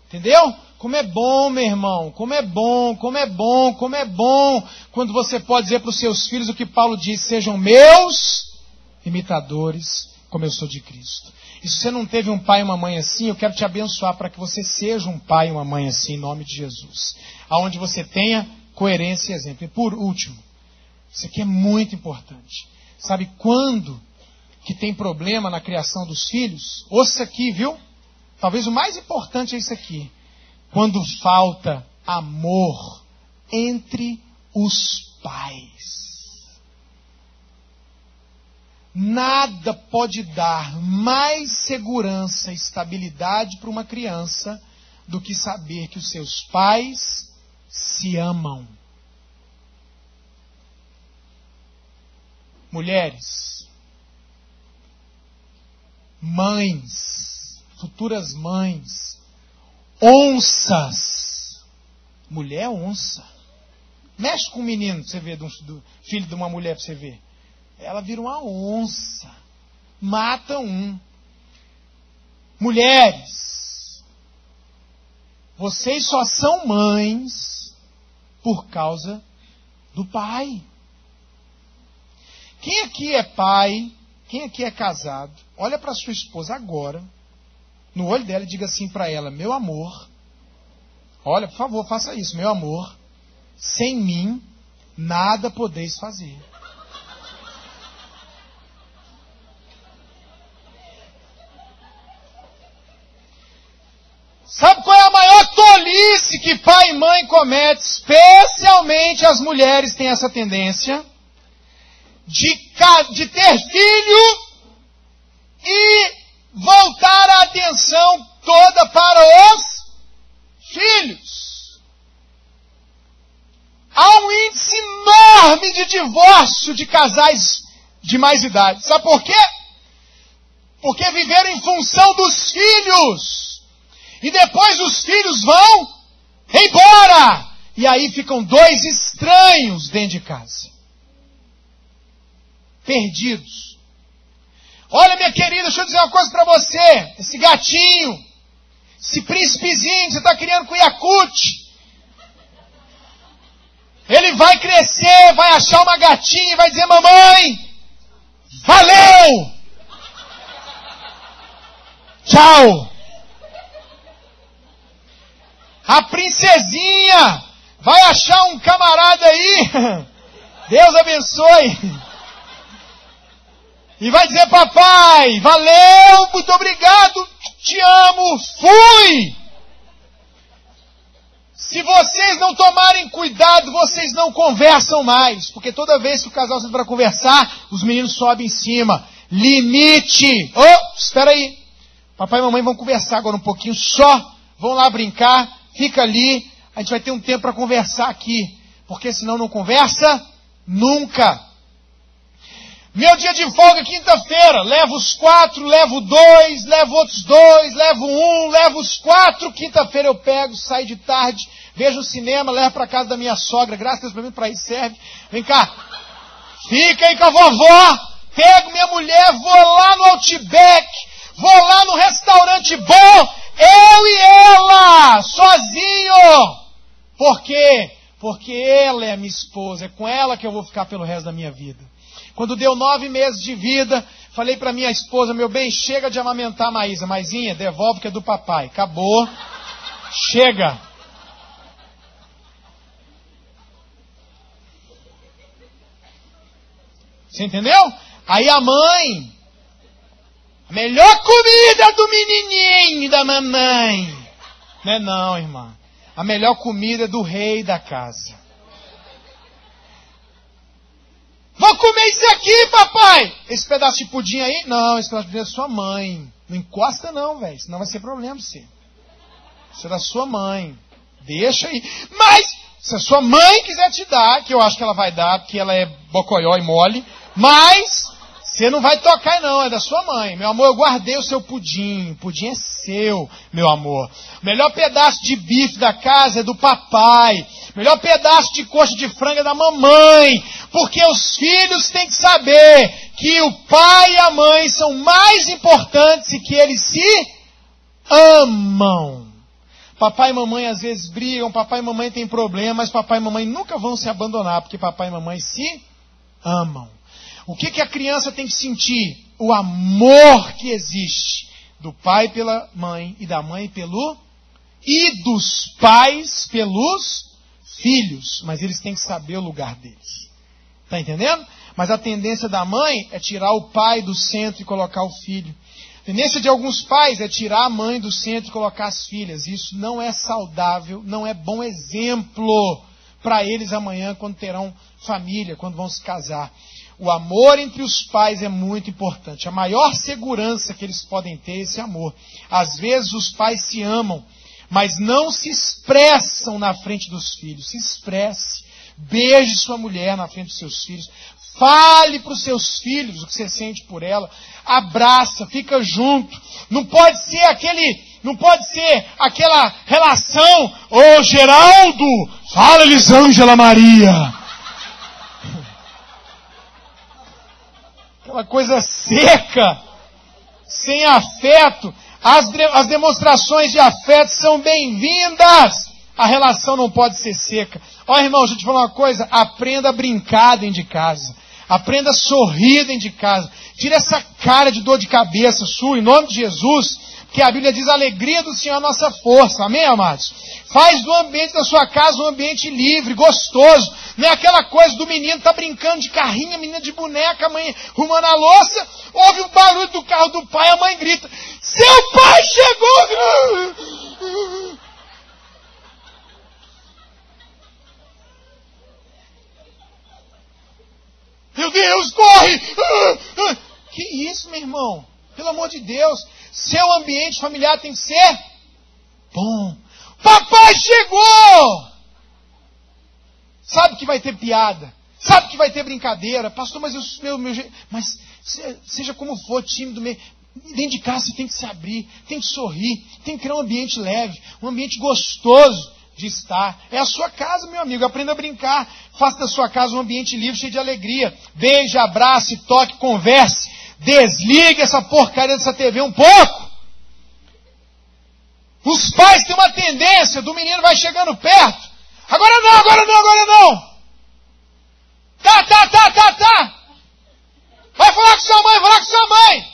Entendeu? Como é bom, meu irmão, como é bom quando você pode dizer para os seus filhos o que Paulo diz, sejam meus imitadores, como eu sou de Cristo. E se você não teve um pai e uma mãe assim, eu quero te abençoar para que você seja um pai e uma mãe assim, em nome de Jesus. Aonde você tenha coerência e exemplo. E por último, isso aqui é muito importante. Sabe quando que tem problema na criação dos filhos? Ouça aqui, viu? Talvez o mais importante é isso aqui. Quando falta amor entre os pais. Nada pode dar mais segurança e estabilidade para uma criança do que saber que os seus pais se amam. Mulheres, mães, futuras mães, onças. Mulher é onça. Mexe com um menino pra você ver, do filho de uma mulher pra você ver. Ela vira uma onça. Mata um. Mulheres, vocês só são mães por causa do pai. Quem aqui é pai, quem aqui é casado, olha para sua esposa agora, no olho dela e diga assim para ela, meu amor, olha, por favor, faça isso, meu amor, sem mim, nada podeis fazer. Sabe qual é a maior tolice que pai e mãe cometem? Especialmente as mulheres têm essa tendência de ter filho e voltar a atenção toda para os filhos. Há um índice enorme de divórcio de casais de mais idade. Sabe por quê? Porque viveram em função dos filhos. E depois os filhos vão embora. E aí ficam dois estranhos dentro de casa. Perdidos. Olha, minha querida, deixa eu dizer uma coisa para você. Esse gatinho, esse príncipezinho que você está criando com Yakut, ele vai crescer, vai achar uma gatinha e vai dizer, mamãe, valeu! Tchau! A princesinha vai achar um camarada aí, Deus abençoe, e vai dizer, papai, valeu, muito obrigado, te amo, fui! Se vocês não tomarem cuidado, vocês não conversam mais, porque toda vez que o casal senta para conversar, os meninos sobem em cima. Limite! Oh, espera aí. Papai e mamãe vão conversar agora um pouquinho só, vão lá brincar, fica ali, a gente vai ter um tempo para conversar aqui, porque senão não conversa nunca. Meu dia de folga, quinta-feira, levo os 4, levo 2, levo outros 2, levo 1, levo os 4, quinta-feira eu pego, saio de tarde, vejo o cinema, levo para casa da minha sogra, graças a Deus, para mim, para isso serve. Vem cá, fica aí com a vovó, pego minha mulher, vou lá no Outback, vou lá no restaurante bom, eu e ela, sozinho. Por quê? Porque ela é minha esposa, é com ela que eu vou ficar pelo resto da minha vida. Quando deu 9 meses de vida, falei para minha esposa, meu bem, chega de amamentar a Maísa. Maisinha, devolve que é do papai. Acabou. Chega. Você entendeu? Aí a mãe, a melhor comida do menininho, da mamãe. Não é não, irmã. A melhor comida é do rei da casa. Vou comer isso aqui, papai. Esse pedaço de pudim aí? Não, esse pedaço de pudim é da sua mãe. Não encosta não, velho. Senão vai ser problema pra você. Isso é da sua mãe. Deixa aí. Mas, se a sua mãe quiser te dar, que eu acho que ela vai dar, porque ela é bocoió e mole, mas você não vai tocar não, é da sua mãe. Meu amor, eu guardei o seu pudim. O pudim é seu, meu amor. O melhor pedaço de bife da casa é do papai. O melhor pedaço de coxa de frango é da mamãe. Porque os filhos têm que saber que o pai e a mãe são mais importantes e que eles se amam. Papai e mamãe às vezes brigam, papai e mamãe têm problemas, mas papai e mamãe nunca vão se abandonar, porque papai e mamãe se amam. O que a criança tem que sentir? O amor que existe do pai pela mãe e da mãe e dos pais pelos filhos. Mas eles têm que saber o lugar deles. Está entendendo? Mas a tendência da mãe é tirar o pai do centro e colocar o filho. A tendência de alguns pais é tirar a mãe do centro e colocar as filhas. Isso não é saudável, não é bom exemplo para eles amanhã quando terão família, quando vão se casar. O amor entre os pais é muito importante. A maior segurança que eles podem ter é esse amor. Às vezes os pais se amam, mas não se expressam na frente dos filhos. Se expresse. Beije sua mulher na frente dos seus filhos. Fale para os seus filhos o que você sente por ela. Abraça, fica junto. Não pode ser aquela relação. Ô Geraldo, fala Elisângela Maria. Aquela coisa seca, sem afeto. As demonstrações de afeto são bem-vindas. A relação não pode ser seca. Ó, irmão, deixa eu te falar uma coisa. Aprenda a brincar dentro de casa. Aprenda a sorrir dentro de casa. Tira essa cara de dor de cabeça sua, em nome de Jesus. Porque a Bíblia diz: a alegria do Senhor é a nossa força. Amém, amados? Faz do ambiente da sua casa um ambiente livre, gostoso. Não é aquela coisa do menino tá brincando de carrinho, a menina de boneca, a mãe arrumando a louça, ouve o barulho do carro do pai, a mãe grita: seu pai chegou! Meu Deus, corre! Que isso, meu irmão? Pelo amor de Deus. Seu ambiente familiar tem que ser bom. Papai chegou! Sabe que vai ter piada. Sabe que vai ter brincadeira. Pastor, mas mas seja como for, tímido mesmo. Dentro de casa você tem que se abrir, tem que sorrir, tem que criar um ambiente leve, um ambiente gostoso de estar. É a sua casa, meu amigo. Aprenda a brincar. Faça da sua casa um ambiente livre, cheio de alegria. Beije, abrace, toque, converse. Desligue essa porcaria dessa TV um pouco. Os pais têm uma tendência do menino vai chegando perto. Agora não, agora não, agora não. Tá. Vai falar com sua mãe, vai falar com sua mãe.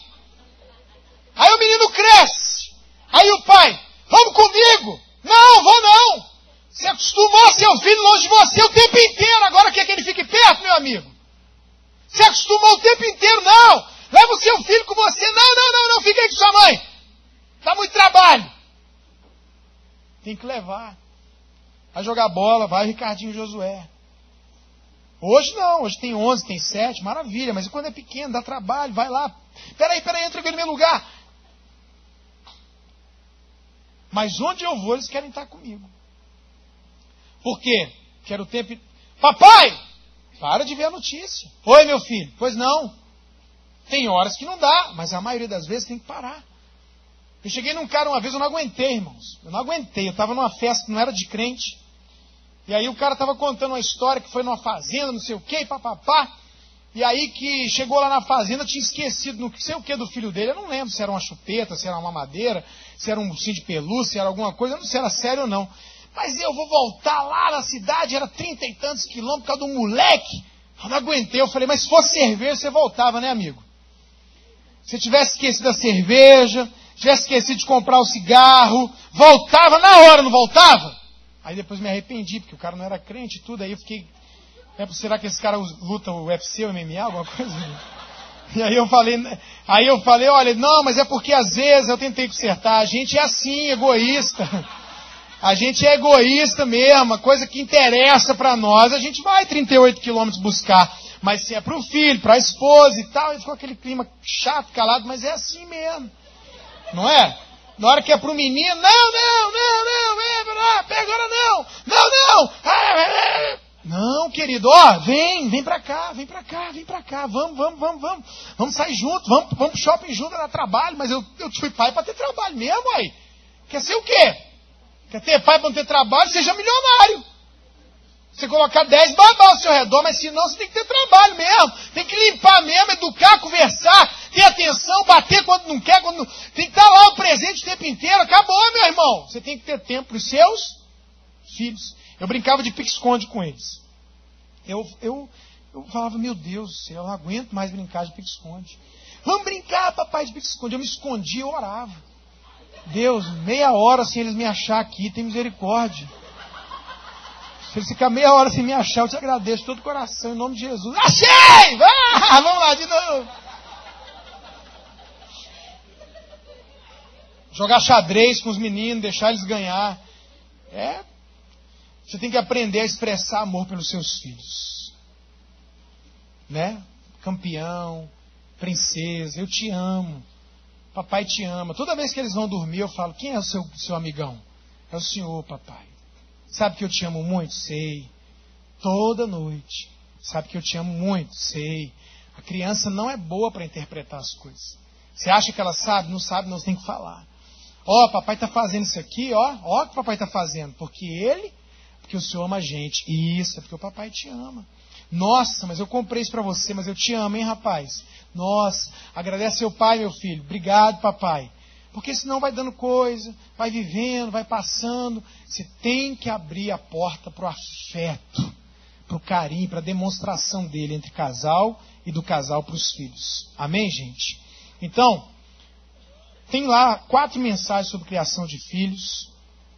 Aí o menino cresce. Aí o pai, vamos comigo. Não, vou não. Você acostumou seu filho longe de você o tempo inteiro. Agora quer que ele fique perto, meu amigo? Você acostumou o tempo inteiro, não. Leva o seu filho com você. Não, fica aí com sua mãe. Dá muito trabalho. Tem que levar. Vai jogar bola, vai o Ricardinho e Josué. Hoje não, hoje tem 11, tem 7, maravilha. Mas quando é pequeno, dá trabalho, vai lá. Peraí, entra aqui no meu lugar. Mas onde eu vou, eles querem estar comigo. Por quê? Quero o tempo... Papai! Para de ver a notícia. Oi, meu filho. Pois não. Tem horas que não dá, mas a maioria das vezes tem que parar. Eu cheguei num cara uma vez, eu não aguentei, irmãos. Eu não aguentei. Eu estava numa festa que não era de crente. E aí o cara estava contando uma história que foi numa fazenda, não sei o quê, papapá. E aí que chegou lá na fazenda, tinha esquecido não sei o que do filho dele. Eu não lembro se era uma chupeta, se era uma mamadeira, se era um ursinho de pelúcia, se era alguma coisa. Eu não sei se era sério ou não. Mas eu vou voltar lá na cidade, era 30 e tantos quilômetros, por causa de um moleque. Eu não aguentei. Eu falei, mas se fosse cerveja, você voltava, né, amigo? Se tivesse esquecido a cerveja, tivesse esquecido de comprar o cigarro, voltava na hora, não voltava? Aí depois me arrependi, porque o cara não era crente e tudo, aí eu fiquei... será que esse cara luta o UFC ou MMA, alguma coisa? E aí eu falei, olha, não, mas é porque às vezes eu tentei consertar, a gente é assim, egoísta. A gente é egoísta mesmo, a coisa que interessa para nós, a gente vai 38 quilômetros buscar. Mas se é para o filho, para a esposa e tal, e ficou aquele clima chato, calado, mas é assim mesmo. Não é? Na hora que é para o menino, não, pega agora não. Não, querido, ó, vem pra cá, vamos sair junto, vamos pro shopping junto, dar trabalho, mas eu fui pai para ter trabalho mesmo, aí. Quer ser o quê? Quer ter pai para não ter trabalho? Seja milionário. Você colocar 10 babás ao seu redor, mas senão você tem que ter trabalho mesmo. Tem que limpar mesmo, educar, conversar, ter atenção, bater quando não quer, quando não... Tem que estar lá o presente o tempo inteiro. Acabou, meu irmão. Você tem que ter tempo para os seus filhos. Eu brincava de pique-esconde com eles. Eu falava, meu Deus do céu, eu não aguento mais brincar de pique-esconde. Vamos brincar, papai, de pique-esconde. Eu me escondia, eu orava. Deus, meia hora sem eles me achar aqui, tem misericórdia. Se eles ficarem meia hora sem me achar, eu te agradeço de todo o coração, em nome de Jesus. Achei! Vamos lá, de novo. Jogar xadrez com os meninos, deixar eles ganhar. Você tem que aprender a expressar amor pelos seus filhos. Né? Campeão, princesa, eu te amo. Papai te ama. Toda vez que eles vão dormir, eu falo, quem é o seu amigão? É o senhor, papai. Sabe que eu te amo muito? Sei. Toda noite. Sabe que eu te amo muito? Sei. A criança não é boa para interpretar as coisas. Você acha que ela sabe? Não sabe, não, você tem que falar. Ó, papai está fazendo isso aqui, ó o que o papai está fazendo. Porque o senhor ama a gente. Isso, é porque o papai te ama. Nossa, mas eu comprei isso para você, mas eu te amo, hein, rapaz? Nossa, agradece seu pai, meu filho. Obrigado, papai. Porque senão vai dando coisa, vai vivendo, vai passando. Você tem que abrir a porta para o afeto, para o carinho, para a demonstração dele entre casal e do casal para os filhos. Amém, gente? Então, tem lá 4 mensagens sobre criação de filhos.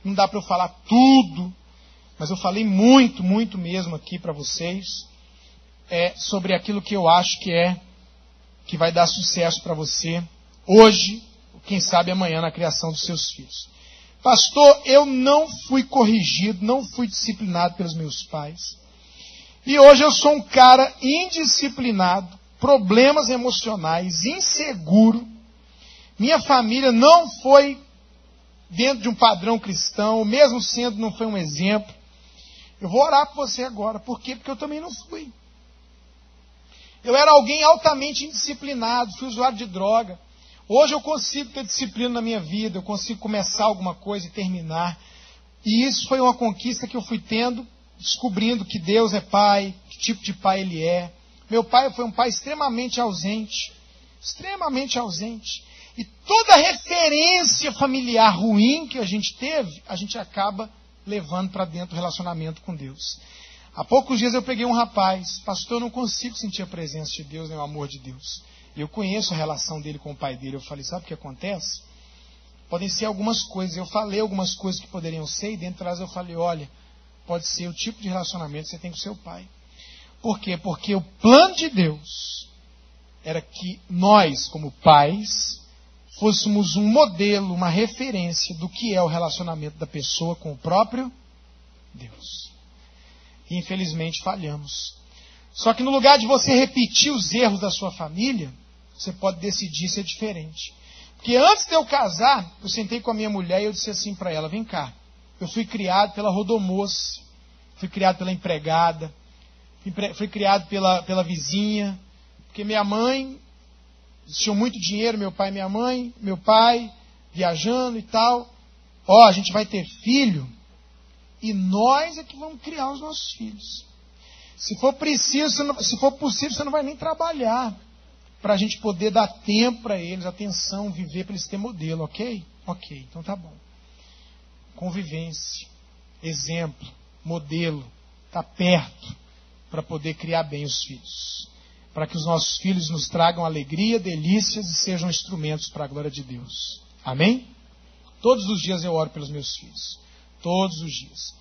Não dá para eu falar tudo, mas eu falei muito mesmo aqui para vocês. Sobre aquilo que eu acho que vai dar sucesso para você hoje, quem sabe amanhã na criação dos seus filhos. Pastor, eu não fui corrigido, não fui disciplinado pelos meus pais. E hoje eu sou um cara indisciplinado, problemas emocionais, inseguro. Minha família não foi dentro de um padrão cristão, mesmo sendo não foi um exemplo. Eu vou orar por você agora. Por quê? Porque eu também não fui. Eu era alguém altamente indisciplinado, fui usuário de droga. Hoje eu consigo ter disciplina na minha vida, eu consigo começar alguma coisa e terminar. E isso foi uma conquista que eu fui tendo, descobrindo que Deus é pai, que tipo de pai Ele é. Meu pai foi um pai extremamente ausente. E toda referência familiar ruim que a gente teve, a gente acaba levando para dentro do relacionamento com Deus. Há poucos dias eu peguei um rapaz, pastor, eu não consigo sentir a presença de Deus, nem o amor de Deus. Eu conheço a relação dele com o pai dele. Eu falei, sabe o que acontece? Podem ser algumas coisas. Eu falei algumas coisas que poderiam ser, e dentro delas eu falei, olha, pode ser o tipo de relacionamento que você tem com seu pai. Por quê? Porque o plano de Deus era que nós, como pais, fôssemos um modelo, uma referência do que é o relacionamento da pessoa com o próprio Deus. E infelizmente falhamos. Só que no lugar de você repetir os erros da sua família, você pode decidir ser diferente. Porque antes de eu casar, eu sentei com a minha mulher e eu disse assim para ela, vem cá, eu fui criado pela rodomoça, fui criado pela empregada, fui criado pela vizinha, porque minha mãe, tinha muito dinheiro, meu pai e minha mãe, meu pai viajando e tal. Ó, a gente vai ter filho e nós é que vamos criar os nossos filhos. Se for preciso, se for possível, você não vai nem trabalhar para a gente poder dar tempo para eles, atenção, viver para eles terem modelo, ok? Ok, então tá bom. Convivência, exemplo, modelo, tá perto para poder criar bem os filhos. Para que os nossos filhos nos tragam alegria, delícias e sejam instrumentos para a glória de Deus. Amém? Todos os dias eu oro pelos meus filhos. Todos os dias.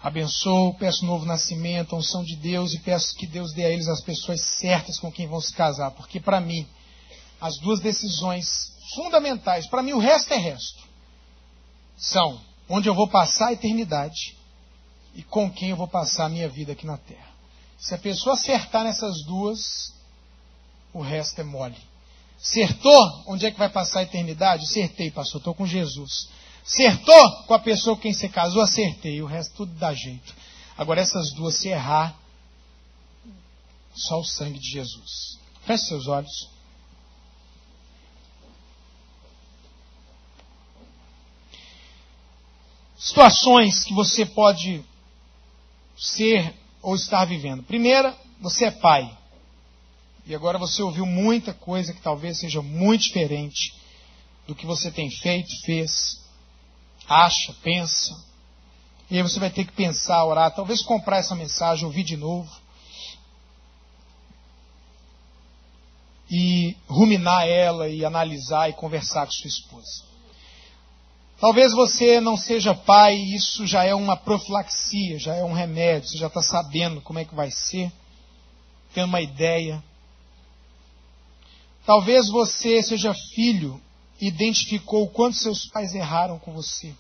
Abençoo, peço novo nascimento, a unção de Deus e peço que Deus dê a eles as pessoas certas com quem vão se casar. Porque para mim, as duas decisões fundamentais, para mim o resto é resto, são onde eu vou passar a eternidade e com quem eu vou passar a minha vida aqui na terra. Se a pessoa acertar nessas duas, o resto é mole. Acertou? Onde é que vai passar a eternidade? Acertei, pastor, estou com Jesus. Acertou com a pessoa com quem você casou? Acertei. O resto tudo dá jeito. Agora essas duas, se errar, só o sangue de Jesus. Feche seus olhos. Situações que você pode ser ou estar vivendo. Primeira, você é pai. E agora você ouviu muita coisa que talvez seja muito diferente do que você tem feito, fez, acha, pensa. E aí você vai ter que pensar, orar, talvez comprar essa mensagem, ouvir de novo. E ruminar ela e analisar e conversar com sua esposa. Talvez você não seja pai e isso já é uma profilaxia, já é um remédio, você já está sabendo como é que vai ser, tendo uma ideia. Talvez você seja filho e identificou o quanto seus pais erraram com você.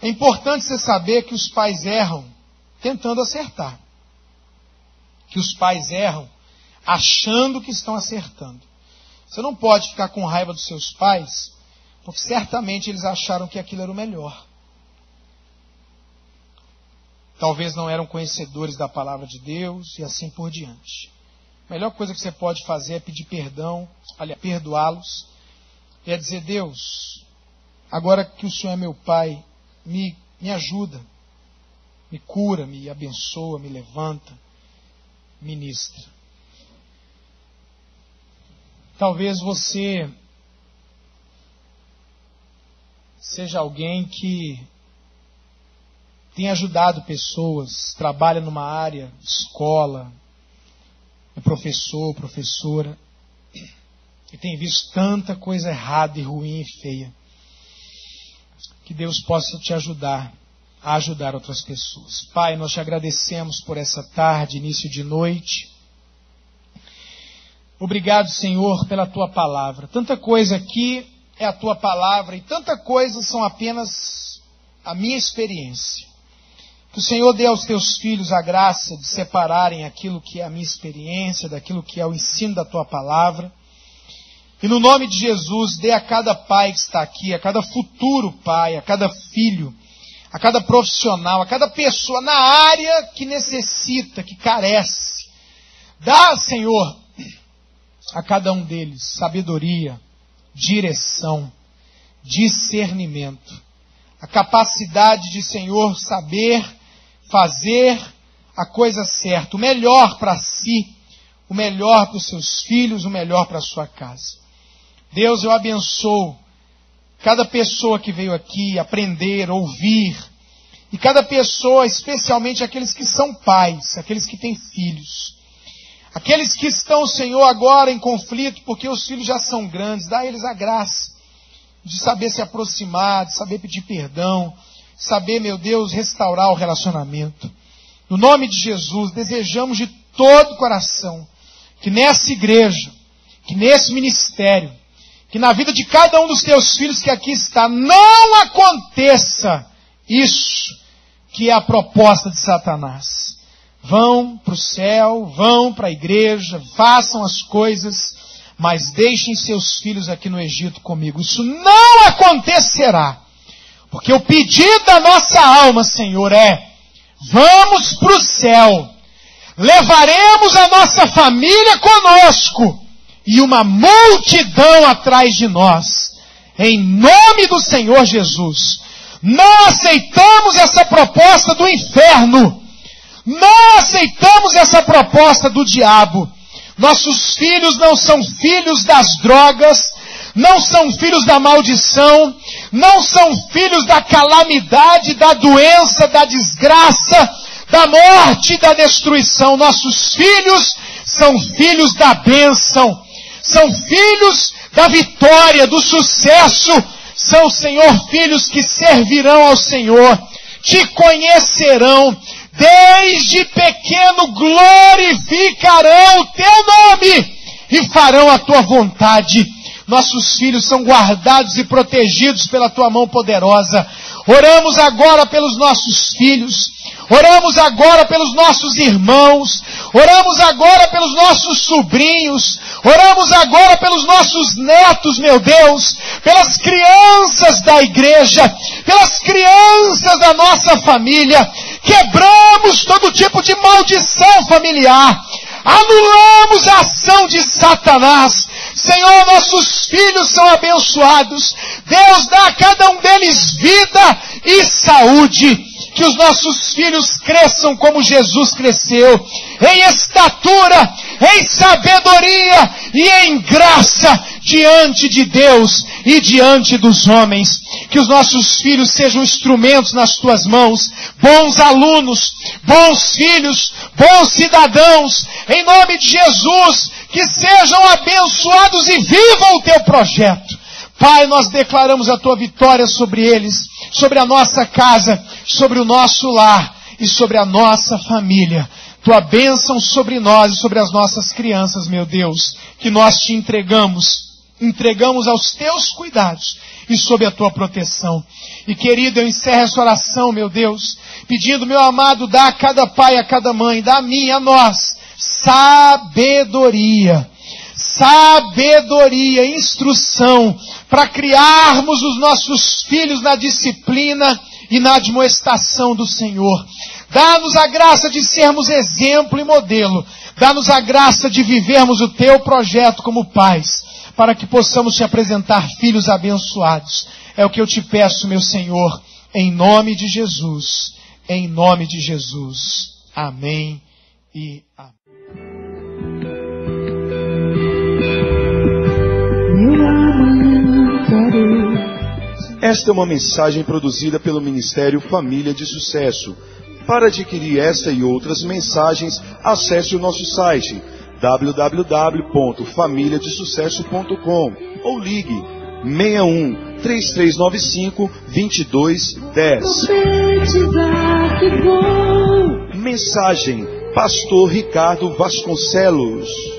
É importante você saber que os pais erram tentando acertar. Que os pais erram achando que estão acertando. Você não pode ficar com raiva dos seus pais, porque certamente eles acharam que aquilo era o melhor. Talvez não eram conhecedores da palavra de Deus e assim por diante. A melhor coisa que você pode fazer é pedir perdão, aliás, perdoá-los, e é dizer: Deus, agora que o Senhor é meu Pai, me ajuda, me cura, me abençoa, me levanta, ministra. Talvez você seja alguém que tem ajudado pessoas, trabalha numa área, escola, é professor, professora, e tem visto tanta coisa errada e ruim e feia. Que Deus possa te ajudar a ajudar outras pessoas. Pai, nós te agradecemos por essa tarde, início de noite. Obrigado, Senhor, pela tua palavra. Tanta coisa aqui é a tua palavra e tanta coisa são apenas a minha experiência. Que o Senhor dê aos teus filhos a graça de separarem aquilo que é a minha experiência, daquilo que é o ensino da tua palavra. E no nome de Jesus, dê a cada pai que está aqui, a cada futuro pai, a cada filho, a cada profissional, a cada pessoa na área que necessita, que carece. Dá, Senhor, a cada um deles sabedoria, direção, discernimento, a capacidade de, Senhor, saber fazer a coisa certa, o melhor para si, o melhor para os seus filhos, o melhor para a sua casa. Deus, eu abençoo cada pessoa que veio aqui aprender, ouvir, e cada pessoa, especialmente aqueles que são pais, aqueles que têm filhos. Aqueles que estão, Senhor, agora em conflito, porque os filhos já são grandes, dá a eles a graça de saber se aproximar, de saber pedir perdão, de saber, meu Deus, restaurar o relacionamento. No nome de Jesus, desejamos de todo o coração que nessa igreja, que nesse ministério, que na vida de cada um dos teus filhos que aqui está, não aconteça isso que é a proposta de Satanás. Vão para o céu, vão para a igreja, façam as coisas, mas deixem seus filhos aqui no Egito comigo. Isso não acontecerá. Porque o pedido da nossa alma, Senhor, é: vamos para o céu, levaremos a nossa família conosco e uma multidão atrás de nós. Em nome do Senhor Jesus. Não aceitamos essa proposta do inferno. Não aceitamos essa proposta do diabo. Nossos filhos não são filhos das drogas, não são filhos da maldição, não são filhos da calamidade, da doença, da desgraça, da morte e da destruição. Nossos filhos são filhos da bênção, são filhos da vitória, do sucesso, são, Senhor, filhos que servirão ao Senhor, te conhecerão, desde pequeno glorificarão o teu nome e farão a tua vontade. nossos filhos são guardados e protegidos pela tua mão poderosa. Oramos agora pelos nossos filhos, oramos agora pelos nossos irmãos, oramos agora pelos nossos sobrinhos, oramos agora pelos nossos netos, meu Deus, pelas crianças da igreja, pelas crianças da nossa família. Quebramos todo tipo de maldição familiar, anulamos a ação de Satanás. Senhor, nossos filhos são abençoados. Deus, dá a cada um deles vida e saúde. Que os nossos filhos cresçam como Jesus cresceu, em estatura, em sabedoria e em graça diante de Deus e diante dos homens. Que os nossos filhos sejam instrumentos nas tuas mãos, bons alunos, bons filhos, bons cidadãos, em nome de Jesus, que sejam abençoados e vivam o teu projeto. Pai, nós declaramos a tua vitória sobre eles, sobre a nossa casa, sobre o nosso lar e sobre a nossa família. Tua bênção sobre nós e sobre as nossas crianças, meu Deus, que nós te entregamos aos teus cuidados e sob a tua proteção. E querido, eu encerro essa oração, meu Deus, pedindo, meu amado, dá a cada pai, a cada mãe, dá a mim, a nós, sabedoria, instrução, para criarmos os nossos filhos na disciplina e na admoestação do Senhor. Dá-nos a graça de sermos exemplo e modelo. Dá-nos a graça de vivermos o teu projeto como pais, para que possamos te apresentar filhos abençoados. É o que eu te peço, meu Senhor, em nome de Jesus. Em nome de Jesus. Amém e amém. Esta é uma mensagem produzida pelo Ministério Família de Sucesso. Para adquirir esta e outras mensagens, acesse o nosso site www.familiadesucesso.com ou ligue 61 3395 2210. Mensagem Pastor Ricardo Vasconcelos.